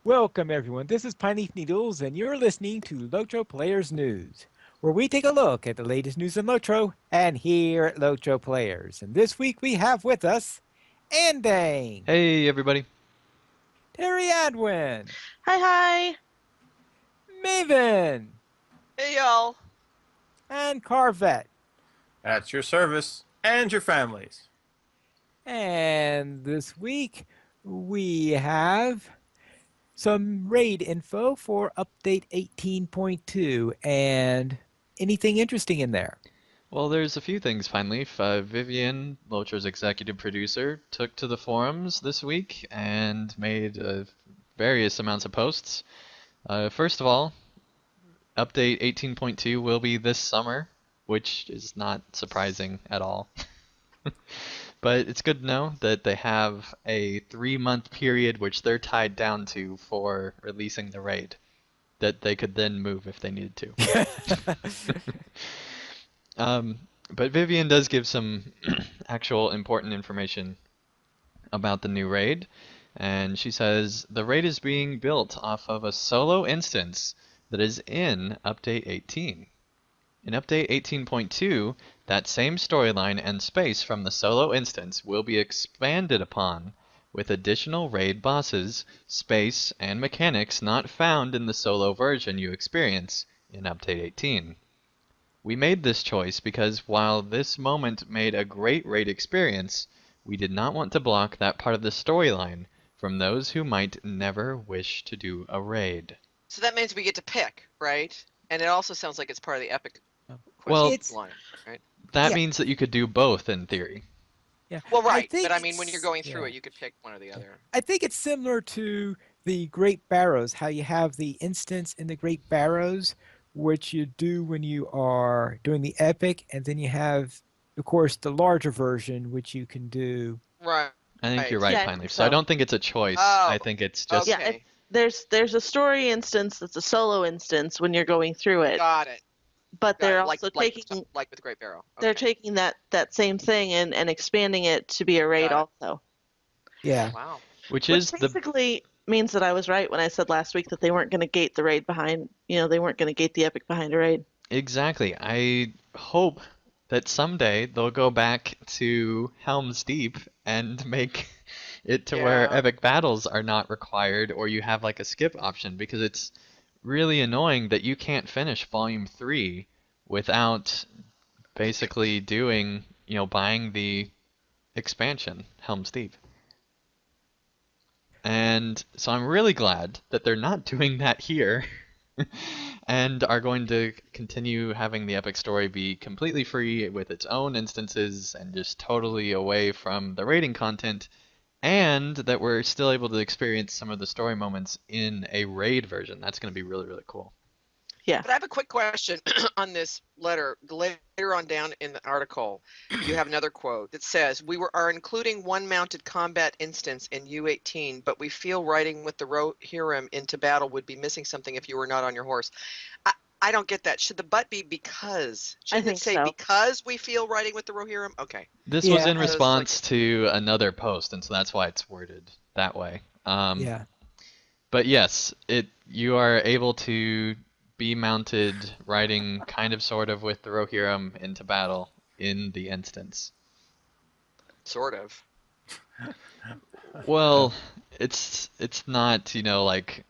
Welcome, everyone. This is Piney Needles, and you're listening to LOTRO Players News, where we take a look at the latest news in LOTRO and here at LOTRO Players. And this week we have with us Andang, Hey, everybody. Terry Adwin, Hi, hi. Maven, Hey y'all. and Carvet. At your service and your families. And this week we have some raid info for update 18.2 and anything interesting in there. Well, there's a few things finally. Vivian, Lotra's executive producer, took to the forums this week and made various amounts of posts. First of all, update 18.2 will be this summer, which is not surprising at all. But it's good to know that they have a 3-month period which they're tied down to for releasing the raid, that they could then move if they needed to. But Vivian does give some actual important information about the new raid, and she says the raid is being built off of a solo instance that is in Update 18. In Update 18.2, that same storyline and space from the solo instance will be expanded upon with additional raid bosses, space, and mechanics not found in the solo version you experience in Update 18. We made this choice because while this moment made a great raid experience, we did not want to block that part of the storyline from those who might never wish to do a raid. So that means we get to pick, right? And it also sounds like it's part of the epic Well, quest line, right? That Yeah. means that you could do both in theory. Yeah. Well, right. think But I mean, when you're it's- going through yeah. it, you could pick one or the other. I think it's similar to the Great Barrows, how you have the instance in the Great Barrows, which you do when you are doing the epic, and then you have, of course, the larger version, which you can do. Right. I think you're right, Yeah, I Pine think Leaf. So I so. don't think it's a choice. Oh, I think it's just Yeah, okay. there's a story instance that's a solo instance when you're going through it, Got it. but Got they're it. also Like taking with Great Barrow. they're Okay. taking that same thing and expanding it to be a raid Got also. Yeah. Wow. which Which is the basically means that I was right when I said last week that they weren't going to gate the raid behind, they weren't going to gate the epic behind a raid. exactly. I hope that someday they'll go back to Helm's Deep and make it to where Yeah. epic battles are not required, or you have like a skip option, because it's really annoying that you can't finish Volume 3 without basically doing, buying the expansion, Helm's Deep. And so I'm really glad that they're not doing that here and are going to continue having the epic story be completely free with its own instances and just totally away from the raiding content, and that we're still able to experience some of the story moments in a raid version. That's going to be really, really cool. Yeah. But I have a quick question on this letter. Later on down in the article, you have another quote that says, "We are including one mounted combat instance in U18, but we feel riding with the Rohirrim into battle would be missing something if you were not on your horse." I don't get that. Should the but be because? Shouldn't think it say so. because we feel riding with the Rohirrim? Okay. This was Yeah, in I- response to another post, and so that's why it's worded that way. Yeah. But yes, you are able to be mounted, riding kind of sort of with the Rohirrim into battle in the instance. Sort of. Well, it's not, like,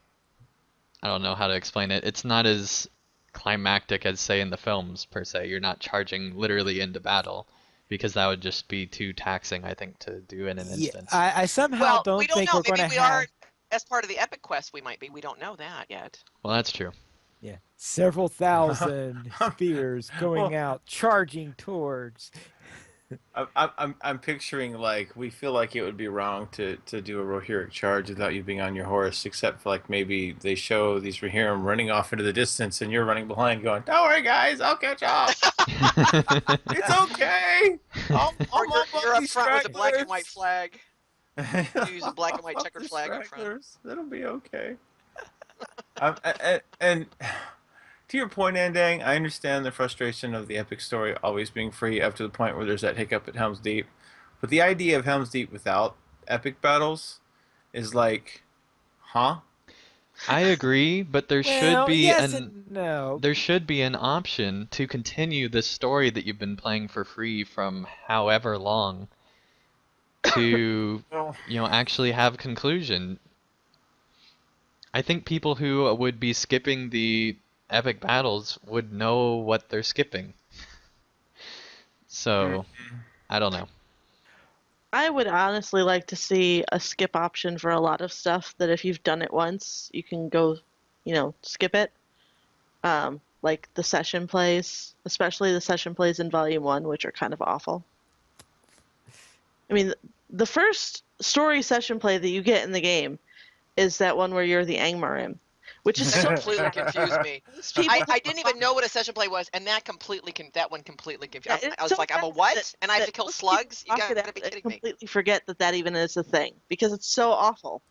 I don't know how to explain it. It's not as climactic as, say, in the films per se. You're not charging literally into battle, because that would just be too taxing, I think, to do in an Yeah. instance. I somehow Well, don't we don't think know. we're going Maybe to we are have. as part of the epic quest. We might be. We don't know that yet. Well, that's true. Yeah, several thousand spears going Well, out, charging towards. I'm picturing like we feel like it would be wrong to do a Rohirric charge without you being on your horse, except for like maybe they show these Rohirrim running off into the distance and you're running behind, going, "Don't worry, guys, I'll catch up. It's okay. Or I'll mop you're up these up front with a black and white stragglers. flag. You use a black and white I'll mop checkered the flag up front. stragglers. It'll be okay." And to your point, Andang, I understand the frustration of the epic story always being free up to the point where there's that hiccup at Helm's Deep. But the idea of Helm's Deep without epic battles is like, huh? I agree, but Well, yes and no. there should be an option to continue this story that you've been playing for free from however long to, Well, actually have conclusion. I think people who would be skipping the epic battles would know what they're skipping. mm, So, I don't know. I would honestly like to see a skip option for a lot of stuff that if you've done it once, you can go, skip it. Like the session plays, especially the session plays in Volume 1, which are kind of awful. I mean, the first story session play that you get in the game is that one where you're the Angmarim, which is That so completely confused me. most people I didn't even know what a session play was, and that one completely Yeah, confused. I it's was so like, I'm a bad what? And I have that to kill most people slugs? You talk it gotta out be and kidding me. completely forget that even is a thing because it's so awful.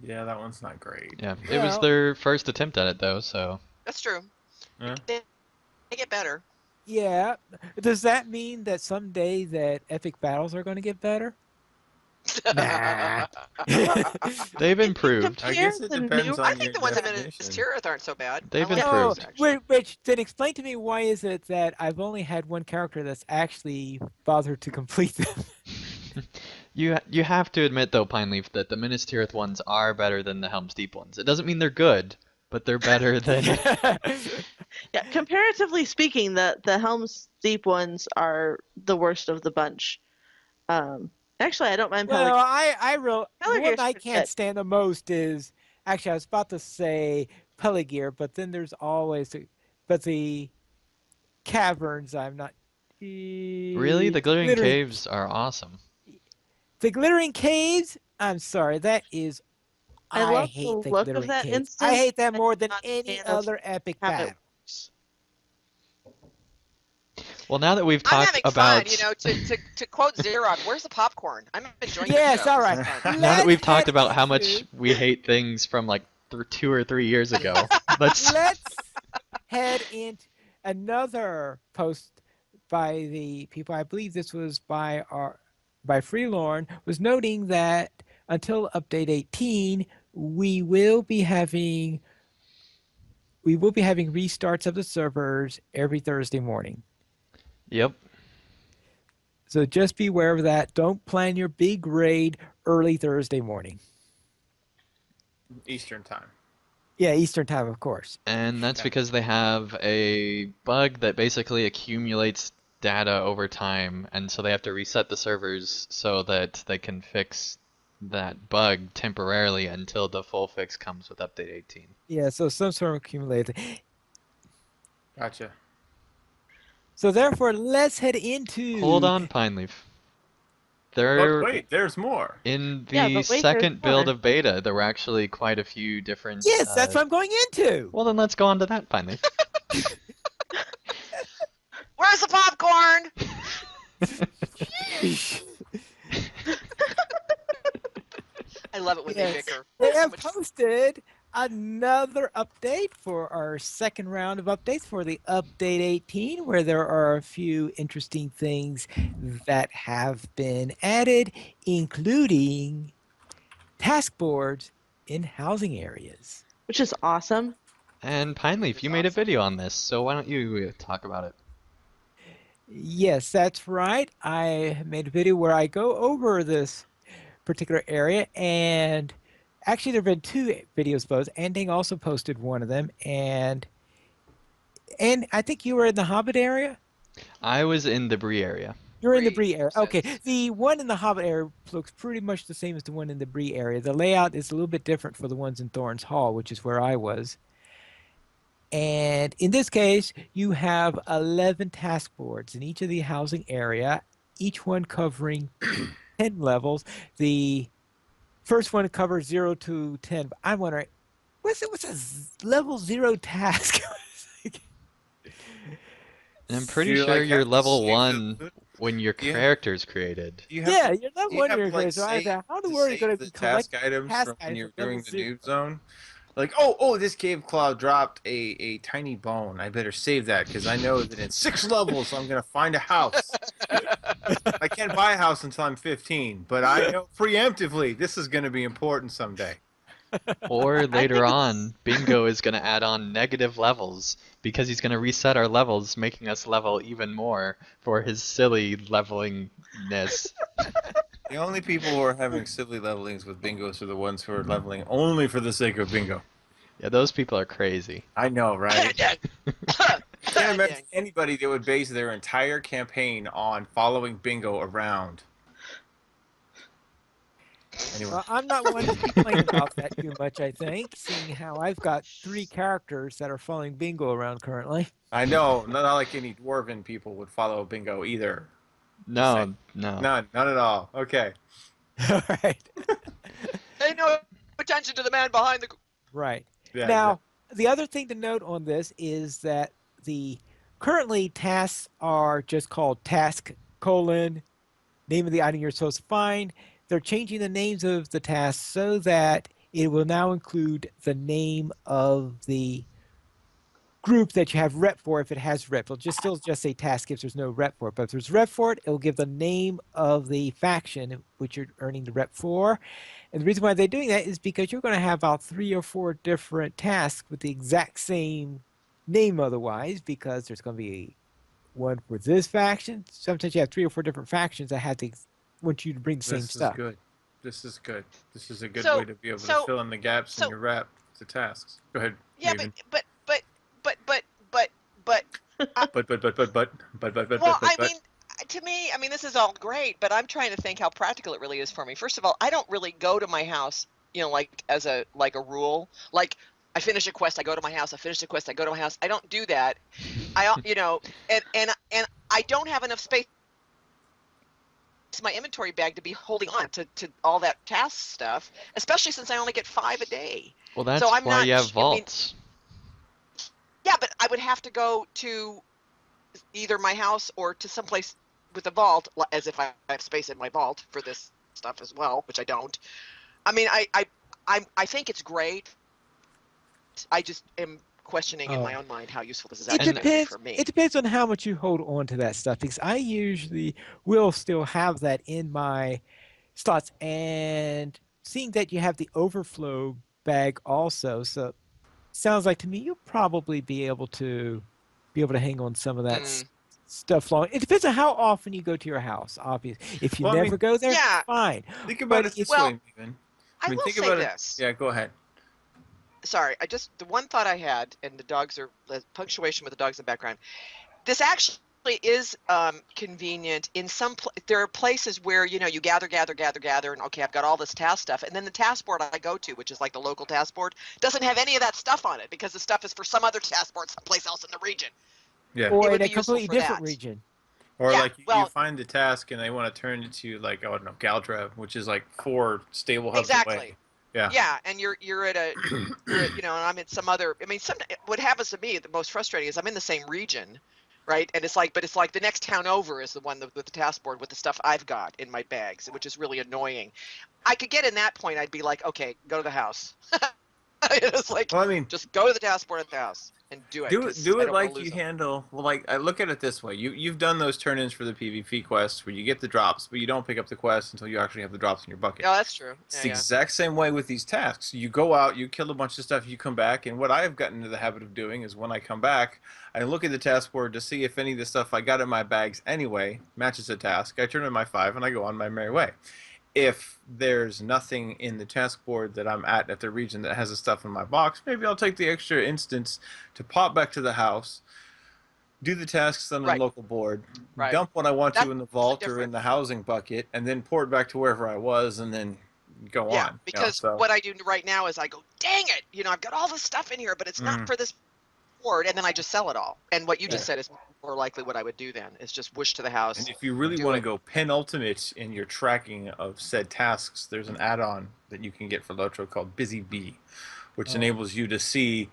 yeah, that one's not great. Yeah, it was Well, their first attempt at it though, so That's true. Yeah. They get better. yeah. Does that mean that someday that epic battles are going to get better? Nah. Well, they've if you improved. I compare guess it the depends newer I on your think the ones in Minas definition. Tirith aren't so bad. I They've like Oh, those, improved. actually. which then explain to me why is it that I've only had one character that's actually bothered to complete them? You have to admit though, Pineleaf, that the Minas Tirith ones are better than the Helm's Deep ones. It doesn't mean they're good, but they're better than. Yeah, comparatively speaking, the Helm's Deep ones are the worst of the bunch. Um, Actually, I don't mind Well, Pelargir. the one Pelargir's I pretty can't good. stand the most is actually I was about to say Peligir, but then there's always but the caverns. I'm not Really, the Glittering glittering Caves are awesome. the glittering caves. I'm sorry, that is I I love the hate the look of glittering that caves. I instance. hate that I'm more than not a any fan of other epic how it battle. works. Well, now that we've I'm talked having fun, about to quote Xerox, where's the popcorn? I'm enjoying the Yes, show. all This right. is fun. now that Let's we've talked head about how much into we hate things from like 2 or 3 years ago, let's. let's head into another post by the people. I believe this was by Freelorn was noting that until update 18, we will be having restarts of the servers every Thursday morning. Yep. So just be aware of that. Don't plan your big raid early Thursday morning. Eastern time. Yeah, Eastern time, of course. And that's Okay. because they have a bug that basically accumulates data over time, and so they have to reset the servers so that they can fix that bug temporarily until the full fix comes with update 18. Yeah, so some sort of accumulated. Gotcha. So therefore, let's head into Hold on, Pineleaf. But There, wait, there's more. in Yeah, the but wait, there's second build more. of beta, there were actually quite a few different. yes, that's what I'm going into. Well, then let's go on to that, Pineleaf. Where's the popcorn? I love it when they Yes, bicker. they So have much posted another update for our second round of updates for the update 18, where there are a few interesting things that have been added, including task boards in housing areas. Which is awesome. And Pineleaf, It's you made a awesome. video on this, so why don't you talk about it? Yes, that's right. I made a video where I go over this particular area, and actually there have been two videos posted. Anding also posted one of them, and I think you were in the Hobbit area. I was in the Bree area. You're in the Bree Bree area. Okay, says. the one in the Hobbit area looks pretty much the same as the one in the Bree area. The layout is a little bit different for the ones in Thorns Hall, which is where I was. And in this case, you have 11 task boards in each of the housing area, each one covering 10 levels. The first one covers 0 to 10. But I'm wondering, what's a level 0 task? And I'm pretty Do you sure like you're have to level save the 1 loot? when your Do you, character's created. do you have Yeah, to you're level do you 1 have in to your like case. So I save said, how in the to world are you save going the to task collect items task from when items you're at level doing the 0? noob zone? Like, oh, this cave cloud dropped a tiny bone. I better save that because I know that in 6 levels I'm gonna find a house. I can't buy a house until I'm 15, but I know preemptively this is gonna be important someday. Or I later think it's on, Bingo is going to add on negative levels because he's going to reset our levels, making us level even more for his silly levelingness. The only people who are having silly levelings with bingos are the ones who are leveling only for the sake of bingo. Yeah, those people are crazy. I know, right? I can't Dang. imagine anybody that would base their entire campaign on following bingo around. Anyway, Well, I'm not one to complain about that too much, I think, seeing how I've got three characters that are following Bingo around currently. I know, not like any dwarven people would follow bingo either. Just saying. No, no. None at all. Okay. All right. Pay no attention to the man behind the. Right. Yeah, exactly. Now, the other thing to note on this is that the currently tasks are just called task colon name of the item you're supposed to find. They're changing the names of the tasks so that it will now include the name of the group that you have rep for if it has rep. It'll just still just say task if there's no rep for it. But if there's rep for it, it'll give the name of the faction which you're earning the rep for. And the reason why they're doing that is because you're going to have about 3 or 4 different tasks with the exact same name otherwise, because there's going to be one for this faction. Sometimes you have 3 or 4 different factions that have to want you to bring the same This is stuff. good. This is good. This is a good way So, to be able to so, fill in the gaps in so, your rap to tasks. Go ahead, yeah, Raven. but, but, I, well, I But. mean, to me, I mean, this is all great, but I'm trying to think how practical it really is for me. First of all, I don't really go to my house, like as a rule. Like, I finish a quest, I go to my house. I finish a quest, I go to my house. I don't do that. And I don't have enough space in my inventory bag to be holding on to all that task stuff, especially since I only get 5 a day. Well, So that's I'm why not. you have I mean, vaults. yeah, but I would have to go to either my house or to someplace with a vault, as if I have space in my vault for this stuff as well, which I don't. I mean, I think it's great. I just am questioning in Oh, my own mind how useful this is it actually And going to be depends. for It me. depends on how much you hold on to that stuff, because I usually will still have that in my slots. And seeing that you have the overflow bag also, so sounds like to me you'll probably be able to hang on some of that Mm, stuff long. It depends on how often you go to your house, obviously. If you Well, I never mean, go there, yeah. fine. think about But it if this way, Well, Raven. I I mean, will think say about it. this. Yeah, go ahead. Sorry, the one thought I had, and the punctuation with the dogs in the background. This actually is convenient in there are places where you gather, and okay, I've got all this task stuff, and then the task board I go to, which is like the local task board, doesn't have any of that stuff on it because the stuff is for some other task board someplace else in the region. Yeah. It or in would a be useful completely for different that. region. Or Yeah, like you well, find the task and they want to turn it to like, I don't know, Galdrev, which is like 4 stable hubs away. exactly. Yeah. Yeah, and and I'm in some other. I mean, what happens to me the most frustrating is I'm in the same region, right? And it's like the next town over is the one with the task board with the stuff I've got in my bags, which is really annoying. I could get in that point. I'd be like, okay, go to the house. It's like Well, I mean, just go to the task board at the house and do it because do I it don't want to like lose you them. handle. Well, like I look at it this way: you've done those turn-ins for the PvP quests where you get the drops, but you don't pick up the quest until you actually have the drops in your bucket. Yeah, that's true. It's Yeah, the yeah. exact same way with these tasks. You go out, you kill a bunch of stuff, you come back, and what I've gotten into the habit of doing is when I come back, I look at the task board to see if any of the stuff I got in my bags anyway matches the task. I turn in my 5 and I go on my merry way. If there's nothing in the task board that I'm at the region that has the stuff in my box, maybe I'll take the extra instance to pop back to the house, do the tasks on the Right, local board, right. dump what I want That's to in the totally vault or in different. the housing bucket, and then pour it back to wherever I was, and then go Yeah, on. because So. what I do right now is I go, dang it, I've got all this stuff in here, but it's not Mm, for this board, and then I just sell it all. And what you yeah. just said is more likely what I would do then is just whoosh to the And house, if you really do want to it. go penultimate in your tracking of said tasks, there's an add-on that you can get for LOTRO called Busy Bee, which Oh, enables you to see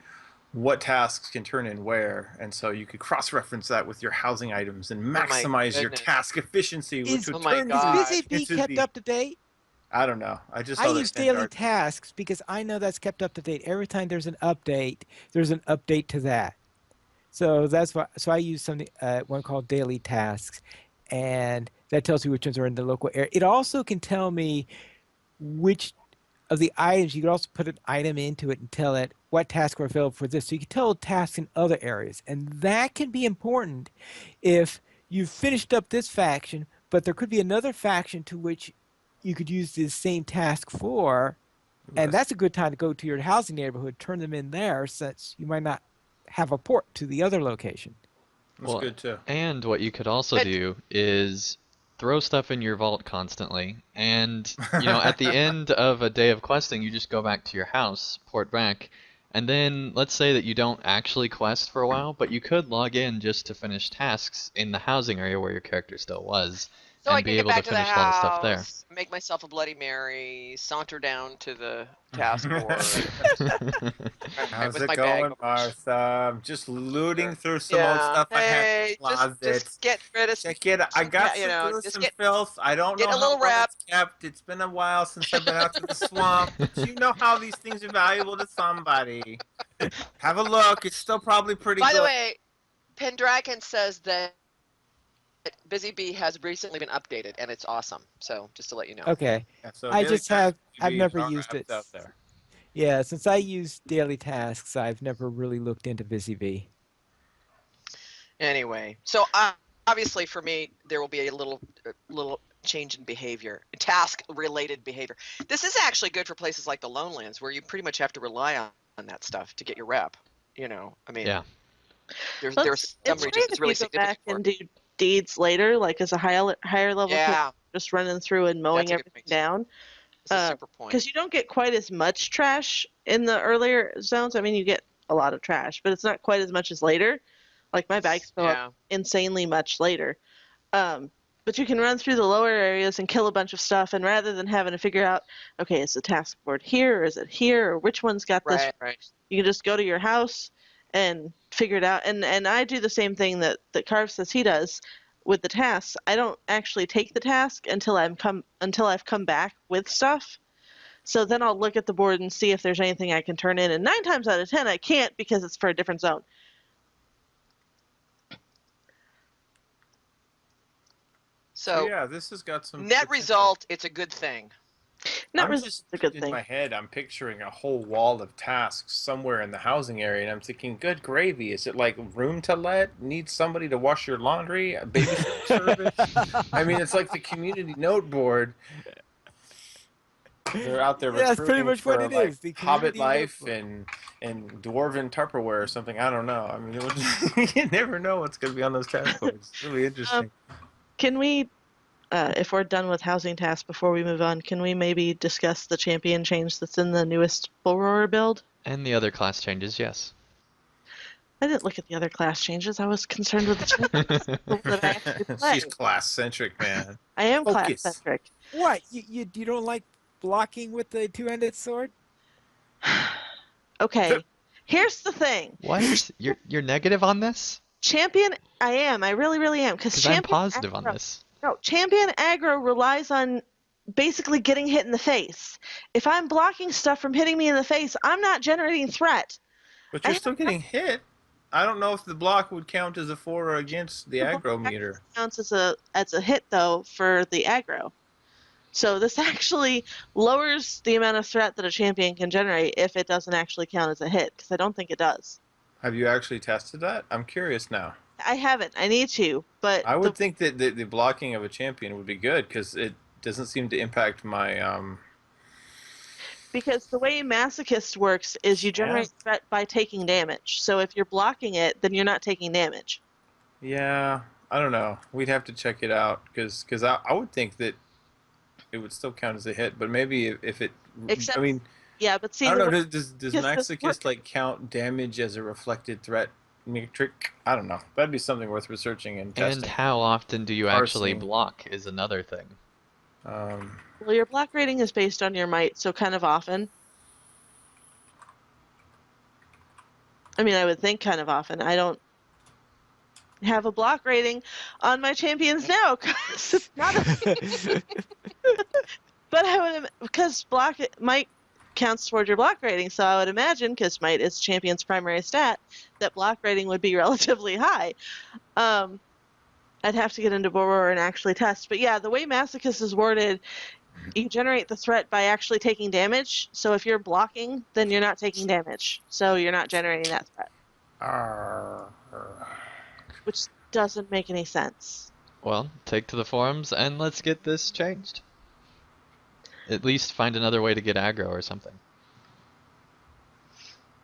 what tasks can turn in where, and so you could cross-reference that with your housing items and Oh my maximize your goodness. task efficiency, which is would Oh my turn is you Busy gosh. Bee into kept the. up to date? I don't know. I just I saw that use daily standard. tasks because I know that's kept up to date. Every time there's an update to that. So that's why. So I use something one called daily tasks, and that tells me which ones are in the local area. It also can tell me which of the items, you could also put an item into it and tell it what tasks were available for this. So you can tell tasks in other areas. And that can be important if you've finished up this faction, but there could be another faction to which you could use this same task for. And That's that's a good time to go to your housing neighborhood, turn them in there, since you might not have a port to the other location. Well, good too. and what you could also But do is throw stuff in your vault constantly, and at the end of a day of questing, you just go back to your house, port back, and then let's say that you don't actually quest for a while, but you could log in just to finish tasks in the housing area where your character still was, so I and can be get able to back to the finish a lot of stuff there. house, make myself a Bloody Mary, saunter down to the task board How's with it my bag going, over my shoulder. Martha? I'm just looting through some old Yeah. stuff I had in Hey, the closet. just get rid of some, Check it. I got you know, just some get filth. I don't know a how little well wrap. it's kept. It's been a while since I've been out to the swamp, but you know how these things are valuable to somebody. Have a look. It's still probably pretty By the good. way, Pendragon says that Busy Bee has recently been updated and it's awesome. So just to let you know. Okay. Yeah, so I daily just tasks, have, I've maybe never there are used it. apps out there. Yeah, since I use daily tasks, I've never really looked into BusyBee. Anyway, so obviously for me, there will be a little change in behavior, task related behavior. This is actually good for places like the Lonelands where you pretty much have to rely on that stuff to get your rep. I mean, Yeah. there's Well, some it's regions great it's if really you go significant back for. and do deeds later, like as a higher level character, Yeah, just running through and mowing that's a good everything point. down. It's a super point. Because you don't get quite as much trash in the earlier zones. I mean, you get a lot of trash, but it's not quite as much as later. Like my bags fill up Yeah, insanely much later. But you can run through the lower areas and kill a bunch of stuff, and rather than having to figure out, okay, is the task board here, or is it here, or which one's got this, right. you can just go to your house and figure it out. And I do the same thing that Carv says he does with the tasks. I don't actually take the task until I've come back with stuff. So then I'll look at the board and see if there's anything I can turn in. And 9 times out of 10, I can't because it's for a different zone. So So yeah, this has got some net potential. result, it's a good thing. Not I'm really just a good in thing. my head, I'm picturing a whole wall of tasks somewhere in the housing area, and I'm thinking, good gravy. Is it like room to let? Need somebody to wash your laundry? A babysitting service? I mean, it's like the community note board. They're out there Yeah, that's pretty recruiting much what for it like is. The Hobbit community life notebook. and dwarven Tupperware or something. I don't know. I mean, you never know what's going to be on those task boards. It's really interesting. Can we, if we're done with housing tasks before we move on, can we maybe discuss the champion change that's in the newest Bull Roarer build? And the other class changes, yes. I didn't look at the other class changes. I was concerned with the champions, the one that I actually play. She's class centric, man. I am Focus. class centric. What? You don't like blocking with the two-handed sword? Okay, here's the thing. What? You're negative on this? Champion, I am. I really, really am. Because Because I'm champion positive on aggro, this. no, champion aggro relies on basically getting hit in the face. If I'm blocking stuff from hitting me in the face, I'm not generating threat. But I you're have still getting hit. I don't know if the block would count as a for or against the aggro meter. counts as a hit though for the aggro. So this actually lowers the amount of threat that a champion can generate if it doesn't actually count as a hit, because I don't think it does. Have you actually tested that? I'm curious now. I haven't. I need to, but I would think that the blocking of a champion would be good because it doesn't seem to impact my because the way Masochist works is you generate threat by taking damage. So if you're blocking it, then you're not taking damage. Yeah, I don't know. We'd have to check it out because I would think that it would still count as a hit, but maybe if it. Except, I mean, yeah, but see, I the don't know. way Does Masochist Masochist works- like count damage as a reflected threat metric? I don't know. That'd be something worth researching and And testing. how often do you actually Parsing. block is another thing. well, your block rating is based on your might, so kind of often. I mean, I would think kind of often. I don't have a block rating on my champions now because it's not a but I would, because might counts toward your block rating, so I would imagine, because might is champion's primary stat, that block rating would be relatively high. I'd have to get into Borrower and actually test, but yeah, the way Masochist is worded, you generate the threat by actually taking damage. So if you're blocking, then you're not taking damage. So you're not generating that threat, Arr. which doesn't make any sense. Well, take to the forums and let's get this changed. At least find another way to get aggro or something.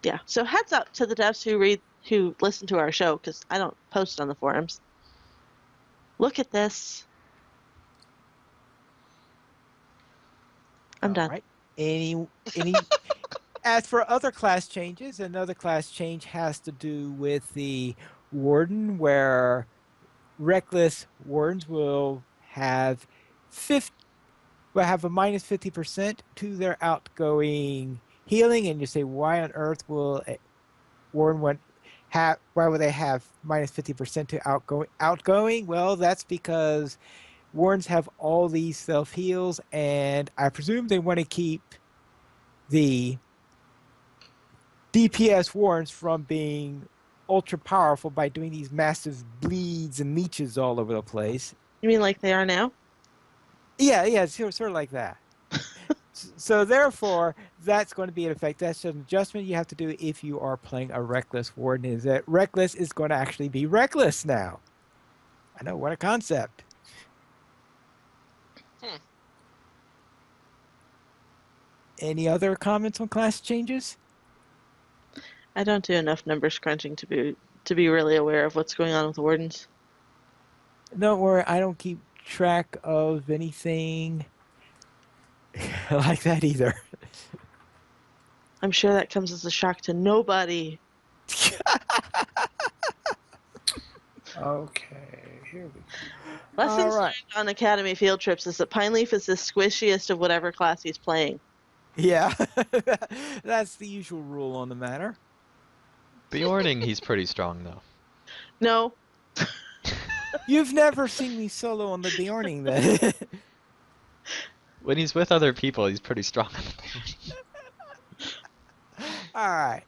Yeah. So heads up to the devs who listen to our show, because I don't post on the forums. Look at this. I'm All done. right. Any As for other class changes, another class change has to do with the warden, where reckless wardens will have a minus 50% to their outgoing healing, and you say, why on earth will a warden why would they have minus 50% to outgoing? Well, that's because wardens have all these self heals, and I presume they want to keep the DPS wardens from being ultra powerful by doing these massive bleeds and leeches all over the place. You mean like they are now? Yeah, it's sort of like that. So therefore, that's going to be an effect. That's an adjustment you have to do if you are playing a reckless warden. Is that reckless is going to actually be reckless now? I know, what a concept. Hmm. Any other comments on class changes? I don't do enough numbers crunching to be really aware of what's going on with wardens. Don't worry, I don't keep track of anything like that either. I'm sure that comes as a shock to nobody. Okay, here we go. Lessons All right. learned on Academy field trips is that Pineleaf is the squishiest of whatever class he's playing. Yeah, that's the usual rule on the matter. Bjorning, he's pretty strong though. No, You've never seen me solo on the Bjorning then. When he's with other people, he's pretty strong on the Bjorning. All right.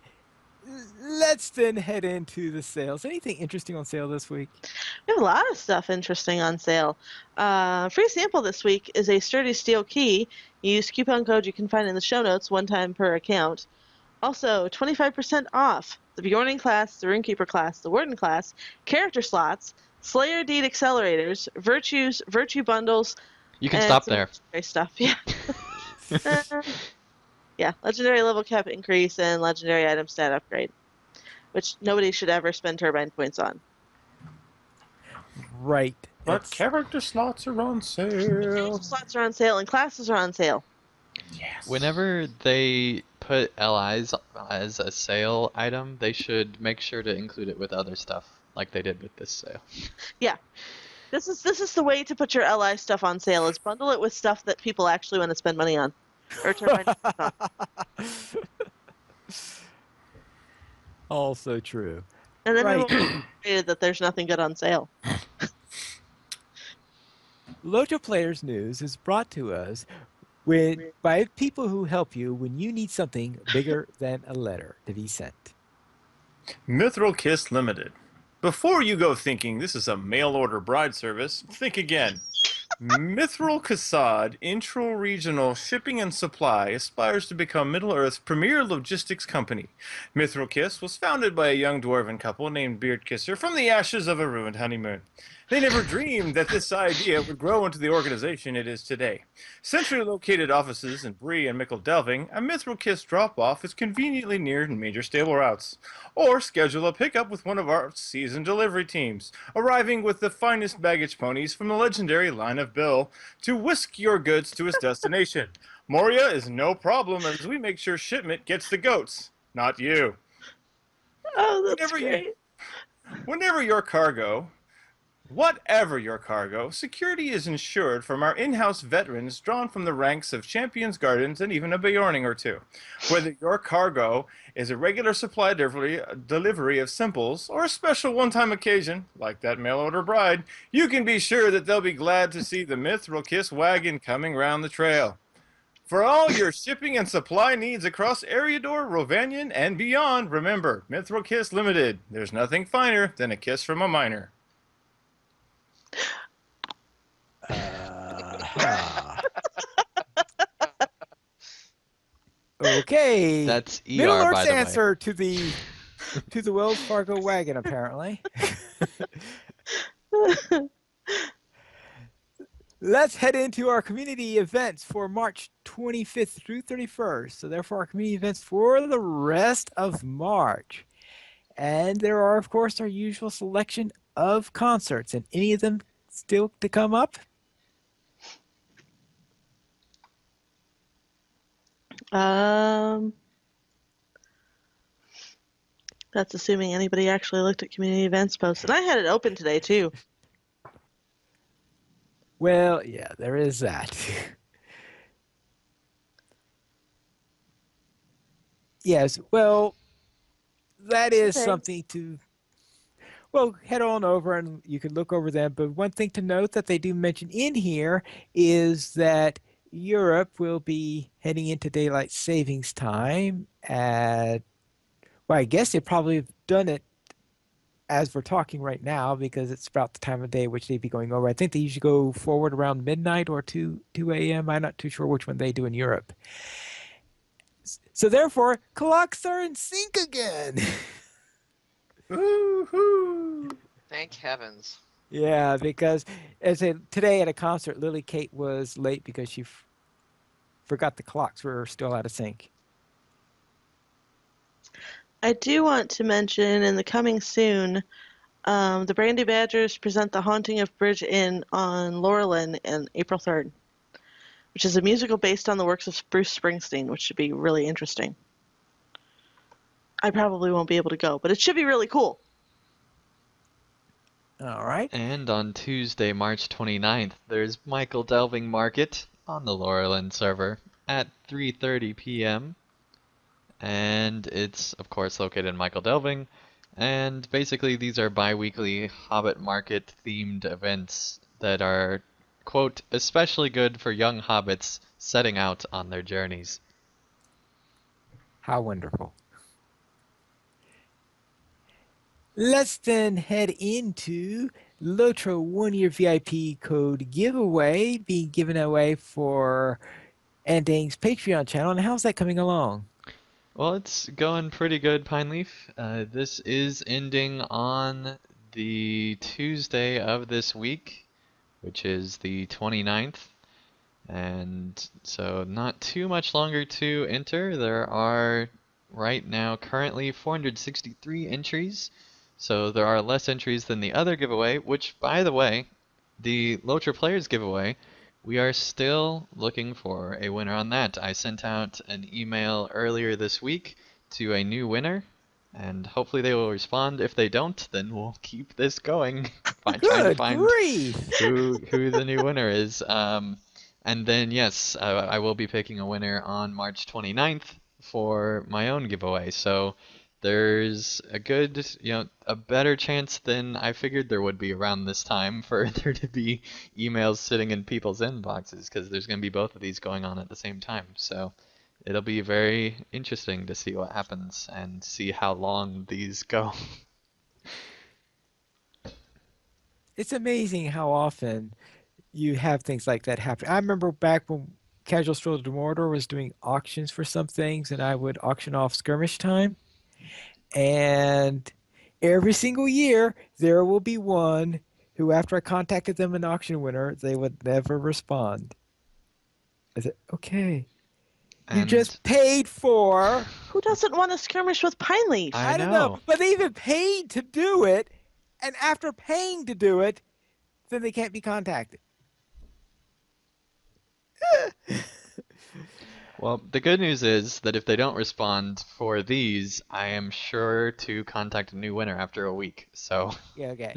Let's then head into the sales. Anything interesting on sale this week? we have a lot of stuff interesting on sale. Free sample this week is a sturdy steel key. You use coupon code you can find in the show notes, one time per account. Also, 25% off the Bjorning class, the Runekeeper class, the Warden class, character slots, Slayer Deed accelerators, virtue bundles, You can and stop some there. legendary stuff. Yeah. Yeah, legendary level cap increase and legendary item stat upgrade, which nobody should ever spend turbine points on. Right. But It's character slots are on sale. Character slots are on sale and classes are on sale. Yes. Whenever they put LIs as a sale item, they should make sure to include it with other stuff, like they did with this sale. Yeah. This is the way to put your LI stuff on sale, is bundle it with stuff that people actually want to spend money on. Or turbine points on. also true. And then we Right. won't be frustrated that there's nothing good on sale. LOTRO Players News is brought to us by people who help you when you need something bigger than a letter to be sent. Mithril Kiss Limited. Before you go thinking this is a mail order bride service, think again. Mithril Kassad Intra-Regional Shipping and Supply aspires to become Middle-earth's premier logistics company. Mithril Kiss was founded by a young dwarven couple named Beard Kisser from the ashes of a ruined honeymoon. They never dreamed that this idea would grow into the organization it is today. Centrally located offices in Bree and Mickle Delving, a Mithril Kiss drop-off is conveniently near major stable routes. Or schedule a pickup with one of our seasoned delivery teams, arriving with the finest baggage ponies from the legendary line of Bill to whisk your goods to its destination. Moria is no problem as we make sure shipment gets the goats, not you. Oh, that's great. Whatever your cargo, security is ensured from our in-house veterans drawn from the ranks of Champions Gardens and even a Bjorning or two. Whether your cargo is a regular supply delivery of simples or a special one-time occasion, like that mail-order bride, you can be sure that they'll be glad to see the Mithril Kiss wagon coming round the trail. For all your shipping and supply needs across Eriador, Rovanion, and beyond, remember, Mithril Kiss Limited. There's nothing finer than a kiss from a miner. Okay. That's Middle ER, Earth's by the way. answer to the Wells Fargo wagon, apparently. Let's head into our community events for March 25th through 31st. So, therefore, our community events for the rest of March. And there are, of course, our usual selection of concerts, and any of them still to come up? Um, that's assuming anybody actually looked at community events posts. And I had it open today too. Well, yeah, there is that. Yes, well, that It's is okay. something to, well, head on over and you can look over them. But one thing to note that they do mention in here is that Europe will be heading into daylight savings time at, well, I guess they probably have done it as we're talking right now because it's about the time of day which they'd be going over. I think they usually go forward around midnight or 2 a.m. I'm not too sure which one they do in Europe. So therefore, clocks are in sync again. Woohoo! Thank heavens. Yeah, because as I, today at a concert, Lily Kate was late because she forgot the clocks were still out of sync. I do want to mention in the coming soon, the Brandy Badgers present The Haunting of Bridge Inn on Laurelin on April 3rd, which is a musical based on the works of Bruce Springsteen, which should be really interesting. I probably won't be able to go, but it should be really cool. All right. And on Tuesday, March 29th, there's Michael Delving Market on the Laurelin server at 3:30 p.m. And it's, of course, located in Michael Delving. And basically, these are bi-weekly Hobbit Market themed events that are, quote, especially good for young hobbits setting out on their journeys. How wonderful. Let's then head into LOTRO 1 year VIP code giveaway being given away for Andang's Patreon channel. And how's that coming along? Well, it's going pretty good, Pineleaf. This is ending on the Tuesday of this week, which is the 29th. And so not too much longer to enter. There are right now currently 463 entries. So there are less entries than the other giveaway, which, by the way, the Lotra Players giveaway, we are still looking for a winner on that. I sent out an email earlier this week to a new winner, and hopefully they will respond. If they don't, then we'll keep this going, trying to Good find grief. who the new winner is. And then, yes, I will be picking a winner on March 29th for my own giveaway. So there's a good, a better chance than I figured there would be around this time for there to be emails sitting in people's inboxes because there's going to be both of these going on at the same time. So it'll be very interesting to see what happens and see how long these go. It's amazing how often you have things like that happen. I remember back when Casual Stroll to Mordor was doing auctions for some things, and I would auction off skirmish time. And every single year, there will be one who, after I contacted them an auction winner, they would never respond. I said, okay, you And just paid for, Who doesn't want to skirmish with Pine Leaf? I I don't know, know. but they even paid to do it. And after paying to do it, then they can't be contacted. Well, the good news is that if they don't respond for these, I am sure to contact a new winner after a week. So, Yeah, okay.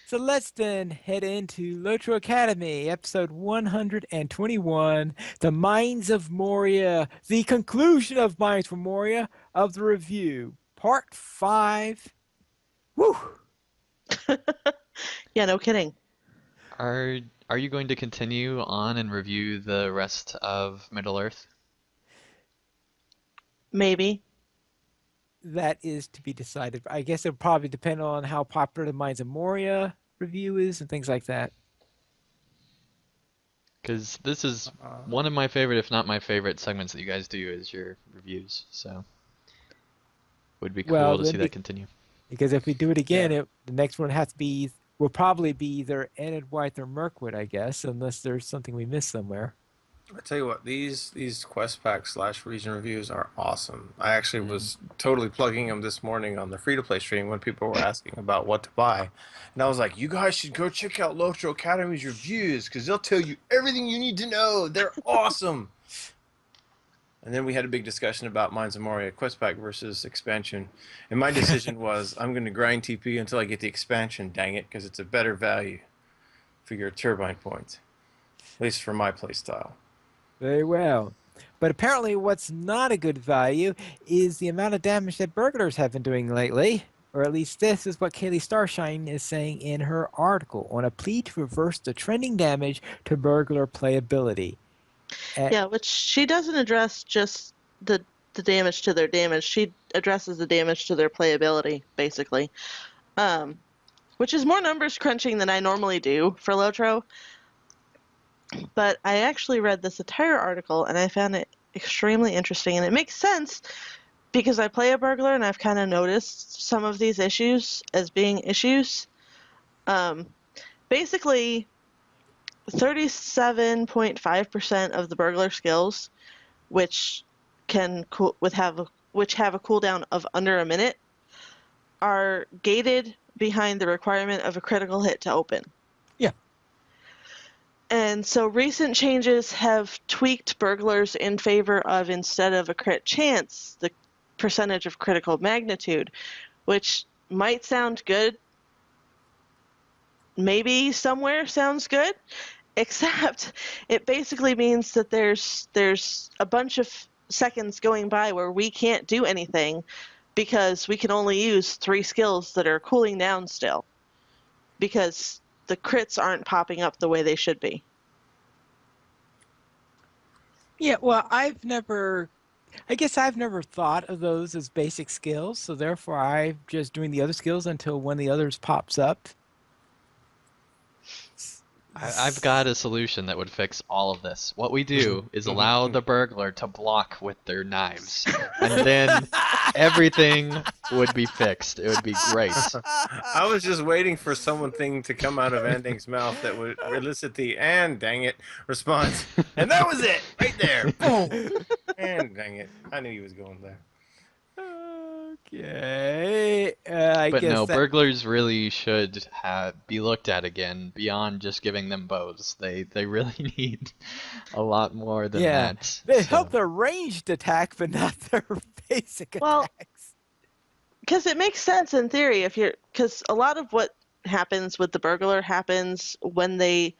So let's then head into Lotro Academy, episode 121, The Mines of Moria, the conclusion of Mines of Moria of the review, part 5. Woo! Yeah, no kidding. are are you going to continue on and review the rest of Middle Earth? Maybe. That is to be decided. I guess it'll probably depend on how popular the Mines of Moria review is and things like that. because this is Uh, one of my favorite, if not my favorite, segments that you guys do is your reviews. So would be well, cool to see then, that continue. because if we do it again, Yeah. the next one has to be will probably be either Enid White or Mirkwood, I guess, unless there's something we missed somewhere. I tell you what, these quest pack slash region reviews are awesome. I actually Mm. was totally plugging them this morning on the free to play stream when people were asking about what to buy, and I was like, you guys should go check out LOTRO Academy's reviews because they'll tell you everything you need to know. They're awesome. And then we had a big discussion about Mines of Moria quest pack versus expansion, and my decision was I'm going to grind TP until I get the expansion. Dang it, because it's a better value for your turbine points, at least for my playstyle. Very well. But apparently, what's not a good value is the amount of damage that burglars have been doing lately. Or at least this is what Kaylee Starshine is saying in her article on a plea to reverse the trending damage to burglar playability. Yeah, which she doesn't address just the damage to their damage. She addresses the damage to their playability, basically. Which is more numbers crunching than I normally do for Lotro. But I actually read this entire article and I found it extremely interesting, and it makes sense because I play a burglar and I've kind of noticed some of these issues as being issues. Um, Basically, 37.5% of the burglar skills, which which have a cooldown of under a minute, are gated behind the requirement of a critical hit to open. Yeah. And so recent changes have tweaked burglars in favor of, instead of a crit chance, the percentage of critical magnitude, which might sound good. Maybe somewhere sounds good, except it basically means that there's a bunch of seconds going by where we can't do anything because we can only use 3 skills that are cooling down still because the crits aren't popping up the way they should be. Yeah, well, I guess I've never thought of those as basic skills, so therefore I'm just doing the other skills until one of the others pops up. I've got a solution that would fix all of this. What we do is allow the burglar to block with their knives, and then everything would be fixed. It would be great. I was just waiting for something to come out of Ending's mouth that would elicit the "and dang it" response, and that was it right there. Boom. And dang it, I knew he was going there. Okay, I But guess no, that. burglars really should be looked at again beyond just giving them bows. They really need a lot more than Yeah, that. they So, help their ranged attack, but not their basic Well, attacks. because it makes sense in theory because a lot of what happens with the burglar happens when they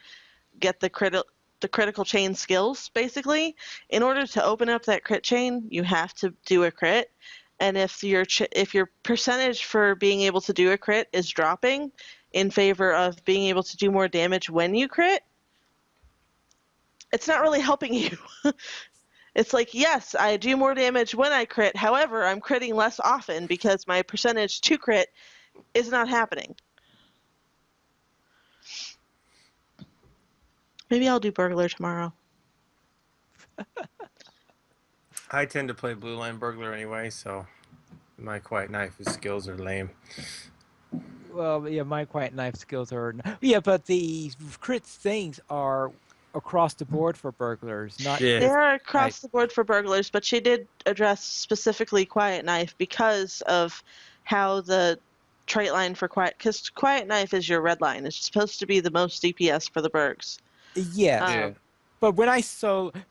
get the critical chain skills. Basically, in order to open up that crit chain, you have to do a crit, and if your percentage for being able to do a crit is dropping in favor of being able to do more damage when you crit, it's not really helping you. It's like, yes, I do more damage when I crit, however, I'm critting less often because my percentage to crit is not happening. Maybe I'll do burglar tomorrow. I tend to play blue line burglar anyway, so my quiet knife skills are lame. Well, yeah, my quiet knife skills are. Yeah, but the crit things are across the board for burglars, not Yeah. They just. are Right. across the board for burglars, but she did address specifically quiet knife because of how the trait line for because quiet knife is your red line. It's supposed to be the most DPS for the burgs. Yes, Yeah. Um,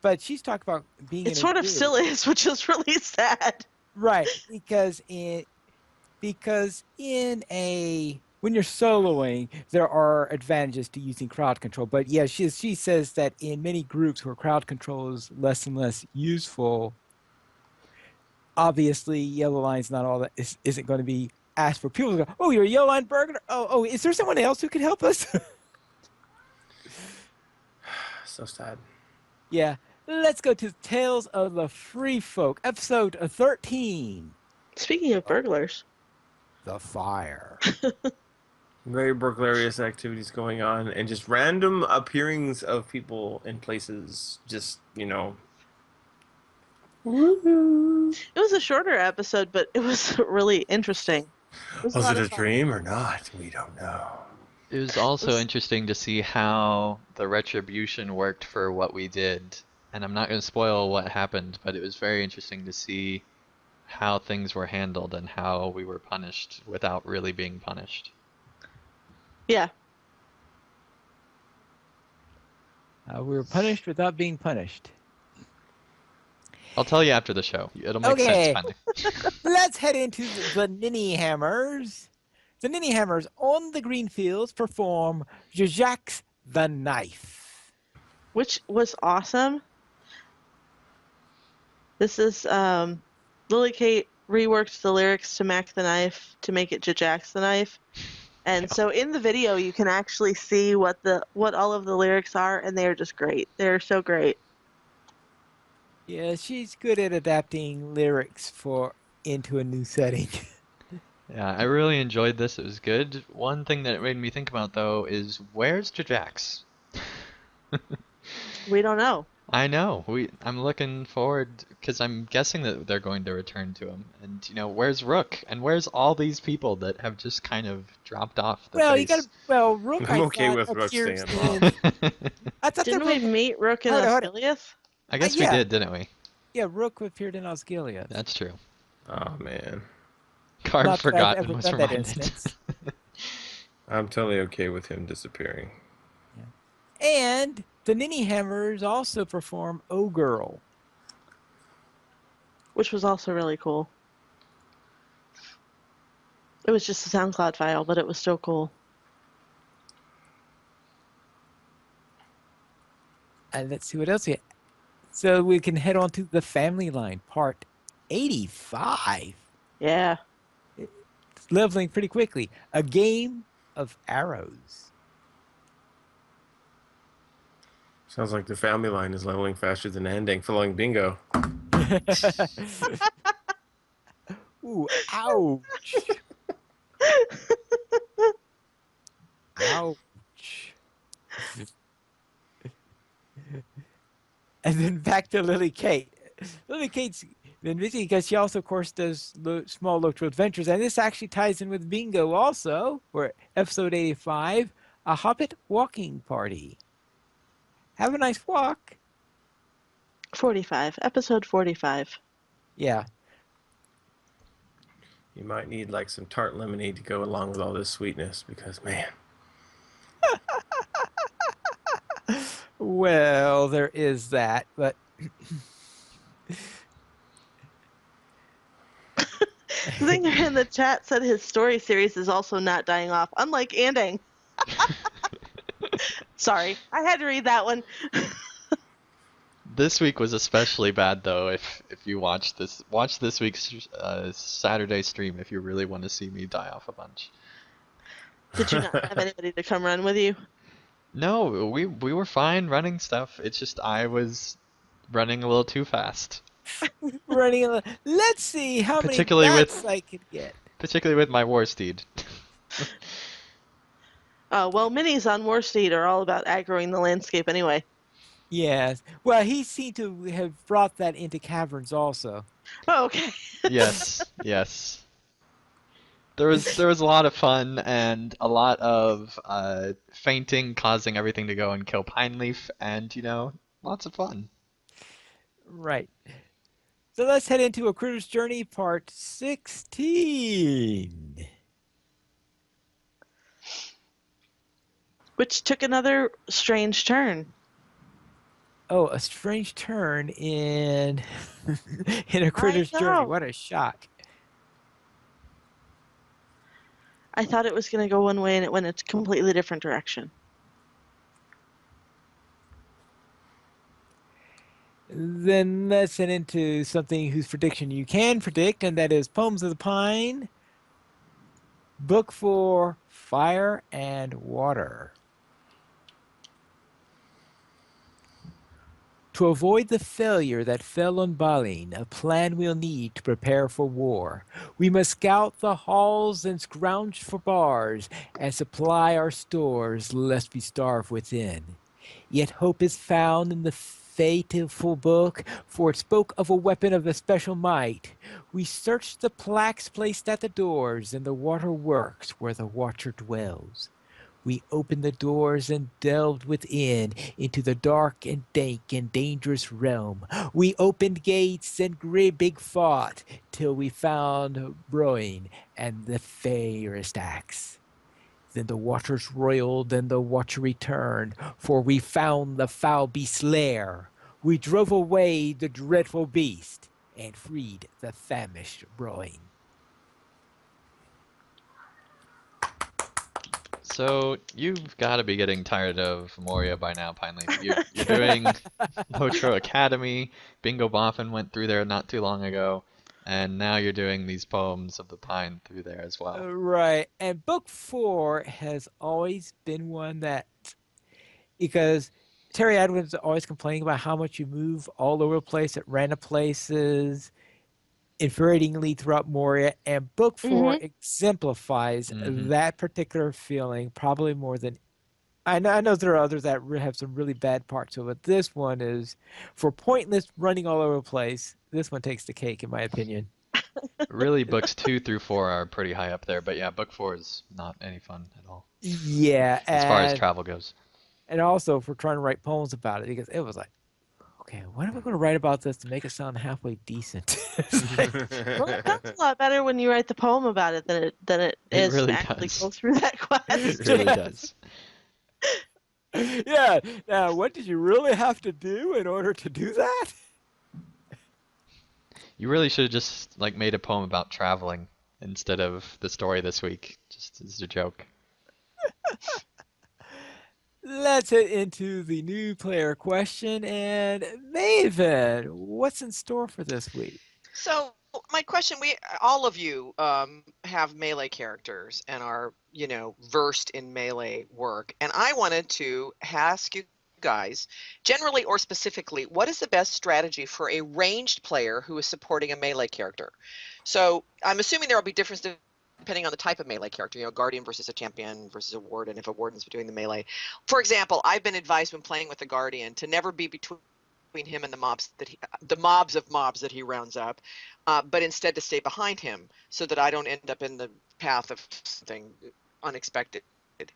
but she's talking about being it in a sort of group, still is, which is really sad. right? Because in a when you're soloing, there are advantages to using crowd control. But yeah, she says that in many groups where crowd control is less and less useful, obviously yellow line's not all that isn't going to be asked for. People to go, oh, you're a yellow line burglar. Oh, is there someone else who can help us? So sad. Yeah, let's go to Tales of the Free Folk, episode 13. Speaking of burglars, The Fire. Very burglarious activities going on, and just random appearings of people in places. Just woohoo. It was a shorter episode, but it was really interesting. It was a Was lot it of a fun. dream or not? We don't know. It was It also was, interesting to see how the retribution worked for what we did. And I'm not going to spoil what happened, but it was very interesting to see how things were handled and how we were punished without really being punished. yeah. We were punished without being punished. I'll tell you after the show. It'll make sense Okay, finally. let's head into the Ninny Hammers. The Ninny Hammers on the green fields perform Jajax the Knife. Which was awesome. This is Lily Kate reworked the lyrics to Mac the Knife to make it Jajax the Knife. And so in the video you can actually see what all of the lyrics are, and they're just great. They're so great. Yeah, she's good at adapting lyrics into a new setting. Yeah, I really enjoyed this. It was good. One thing that it made me think about though is where's Jajax? We don't know. I know. I'm looking forward because I'm guessing that they're going to return to him. And where's Rook? And where's all these people that have just kind of dropped off the face? Rook I'm I okay thought with Rook appears staying in, alive. I thought that Didn't we Rook, meet Rook and hold on. Osgiliath? I guess we Yeah, did, didn't we? yeah, Rook appeared in Osgiliath. That's true. Oh man, Carb Not that I've forgot and ever was done that reminded. instance. I'm totally okay with him disappearing. Yeah. And the Ninny Hammers also perform Oh Girl. Which was also really cool. It was just a SoundCloud file, but it was still cool. And let's see what else we have. So we can head on to the Family Line, part 85. Yeah. It's leveling pretty quickly. A game of arrows. Sounds like the family line is leveling faster than ending following bingo. Ooh, ouch. Ouch. And then back to Lily Kate. Lily Kate's been busy because she also, of course, does small LOTRO adventures. And this actually ties in with bingo also, for episode 85, a Hobbit walking party. Have a nice walk. 45. Episode 45. Yeah. You might need like some tart lemonade to go along with all this sweetness because man. Well, there is that, but Zinger in the chat said his story series is also not dying off, unlike Andang. Sorry, I had to read that one. This week was especially bad though. If you watch this week's Saturday stream if you really want to see me die off a bunch. Did you not have anybody to come run with you? No, we were fine running stuff. It's just I was running a little too fast, running a little. Let's see how many Particularly with- bats I could get. particularly with my war steed. Well, minis on Warsteed are all about aggroing the landscape anyway. Yes. Well, he seemed to have brought that into caverns also. Oh, okay. Yes, yes. There was a lot of fun and a lot of fainting, causing everything to go and kill Pine Leaf, and lots of fun. Right. So let's head into A Critter's Journey, part 16. Which took another strange turn. Oh, a strange turn in in A Critter's Journey. know. What a shock. I thought it was going to go one way and it went a completely different direction. Then let's head into something whose prediction you can predict, and that is Poems of the Pine, book for Fire and Water. To avoid the failure that fell on Balin, a plan we'll need to prepare for war. We must scout the halls and scrounge for bars, and supply our stores lest we starve within. Yet hope is found in the fateful book, for it spoke of a weapon of especial might. We searched the plaques placed at the doors in the water works where the watcher dwells. We opened the doors and delved within into the dark and dank and dangerous realm. We opened gates and big fought till we found Broin and the fairest axe. Then the waters roiled and the watcher returned, for we found the foul beast's lair. We drove away the dreadful beast and freed the famished Broin. So you've got to be getting tired of Moria by now, Pineleaf. You're doing LOTRO Academy. Bingo Boffin went through there not too long ago, and now you're doing these poems of the Pine through there as well. Right. And book four has always been one that, because Terry Edwards is always complaining about how much you move all over the place at random places, infuriatingly throughout Moria. And book four Mm-hmm. exemplifies Hmm. that particular feeling probably more than. I know there are others that have some really bad parts of it, but this one is, for pointless running all over the place, this one takes the cake, in my opinion. Really, books 2 through 4 are pretty high up there, but yeah, book 4 is not any fun at all Yeah, as far as travel goes. and also for trying to write poems about it, because it was like, okay, what am I going to write about this to make it sound halfway decent? It's like, Well, it sounds a lot better when you write the poem about it than it It is really to actually does. go through that It quest. really yes. does. Yeah. Now, what did you really have to do in order to do that? You really should have just like made a poem about traveling instead of the story this week, just as a joke. Let's head into the new player question. And Maven, what's in store for this week? So my question, we all of you have melee characters and are, versed in melee work. And I wanted to ask you guys, generally or specifically, what is the best strategy for a ranged player who is supporting a melee character? So I'm assuming there will be differences depending on the type of melee character, guardian versus a champion versus a warden, if a warden's doing the melee. For example, I've been advised when playing with a guardian to never be between him and the mobs of mobs that he rounds up, but instead to stay behind him so that I don't end up in the path of something unexpected.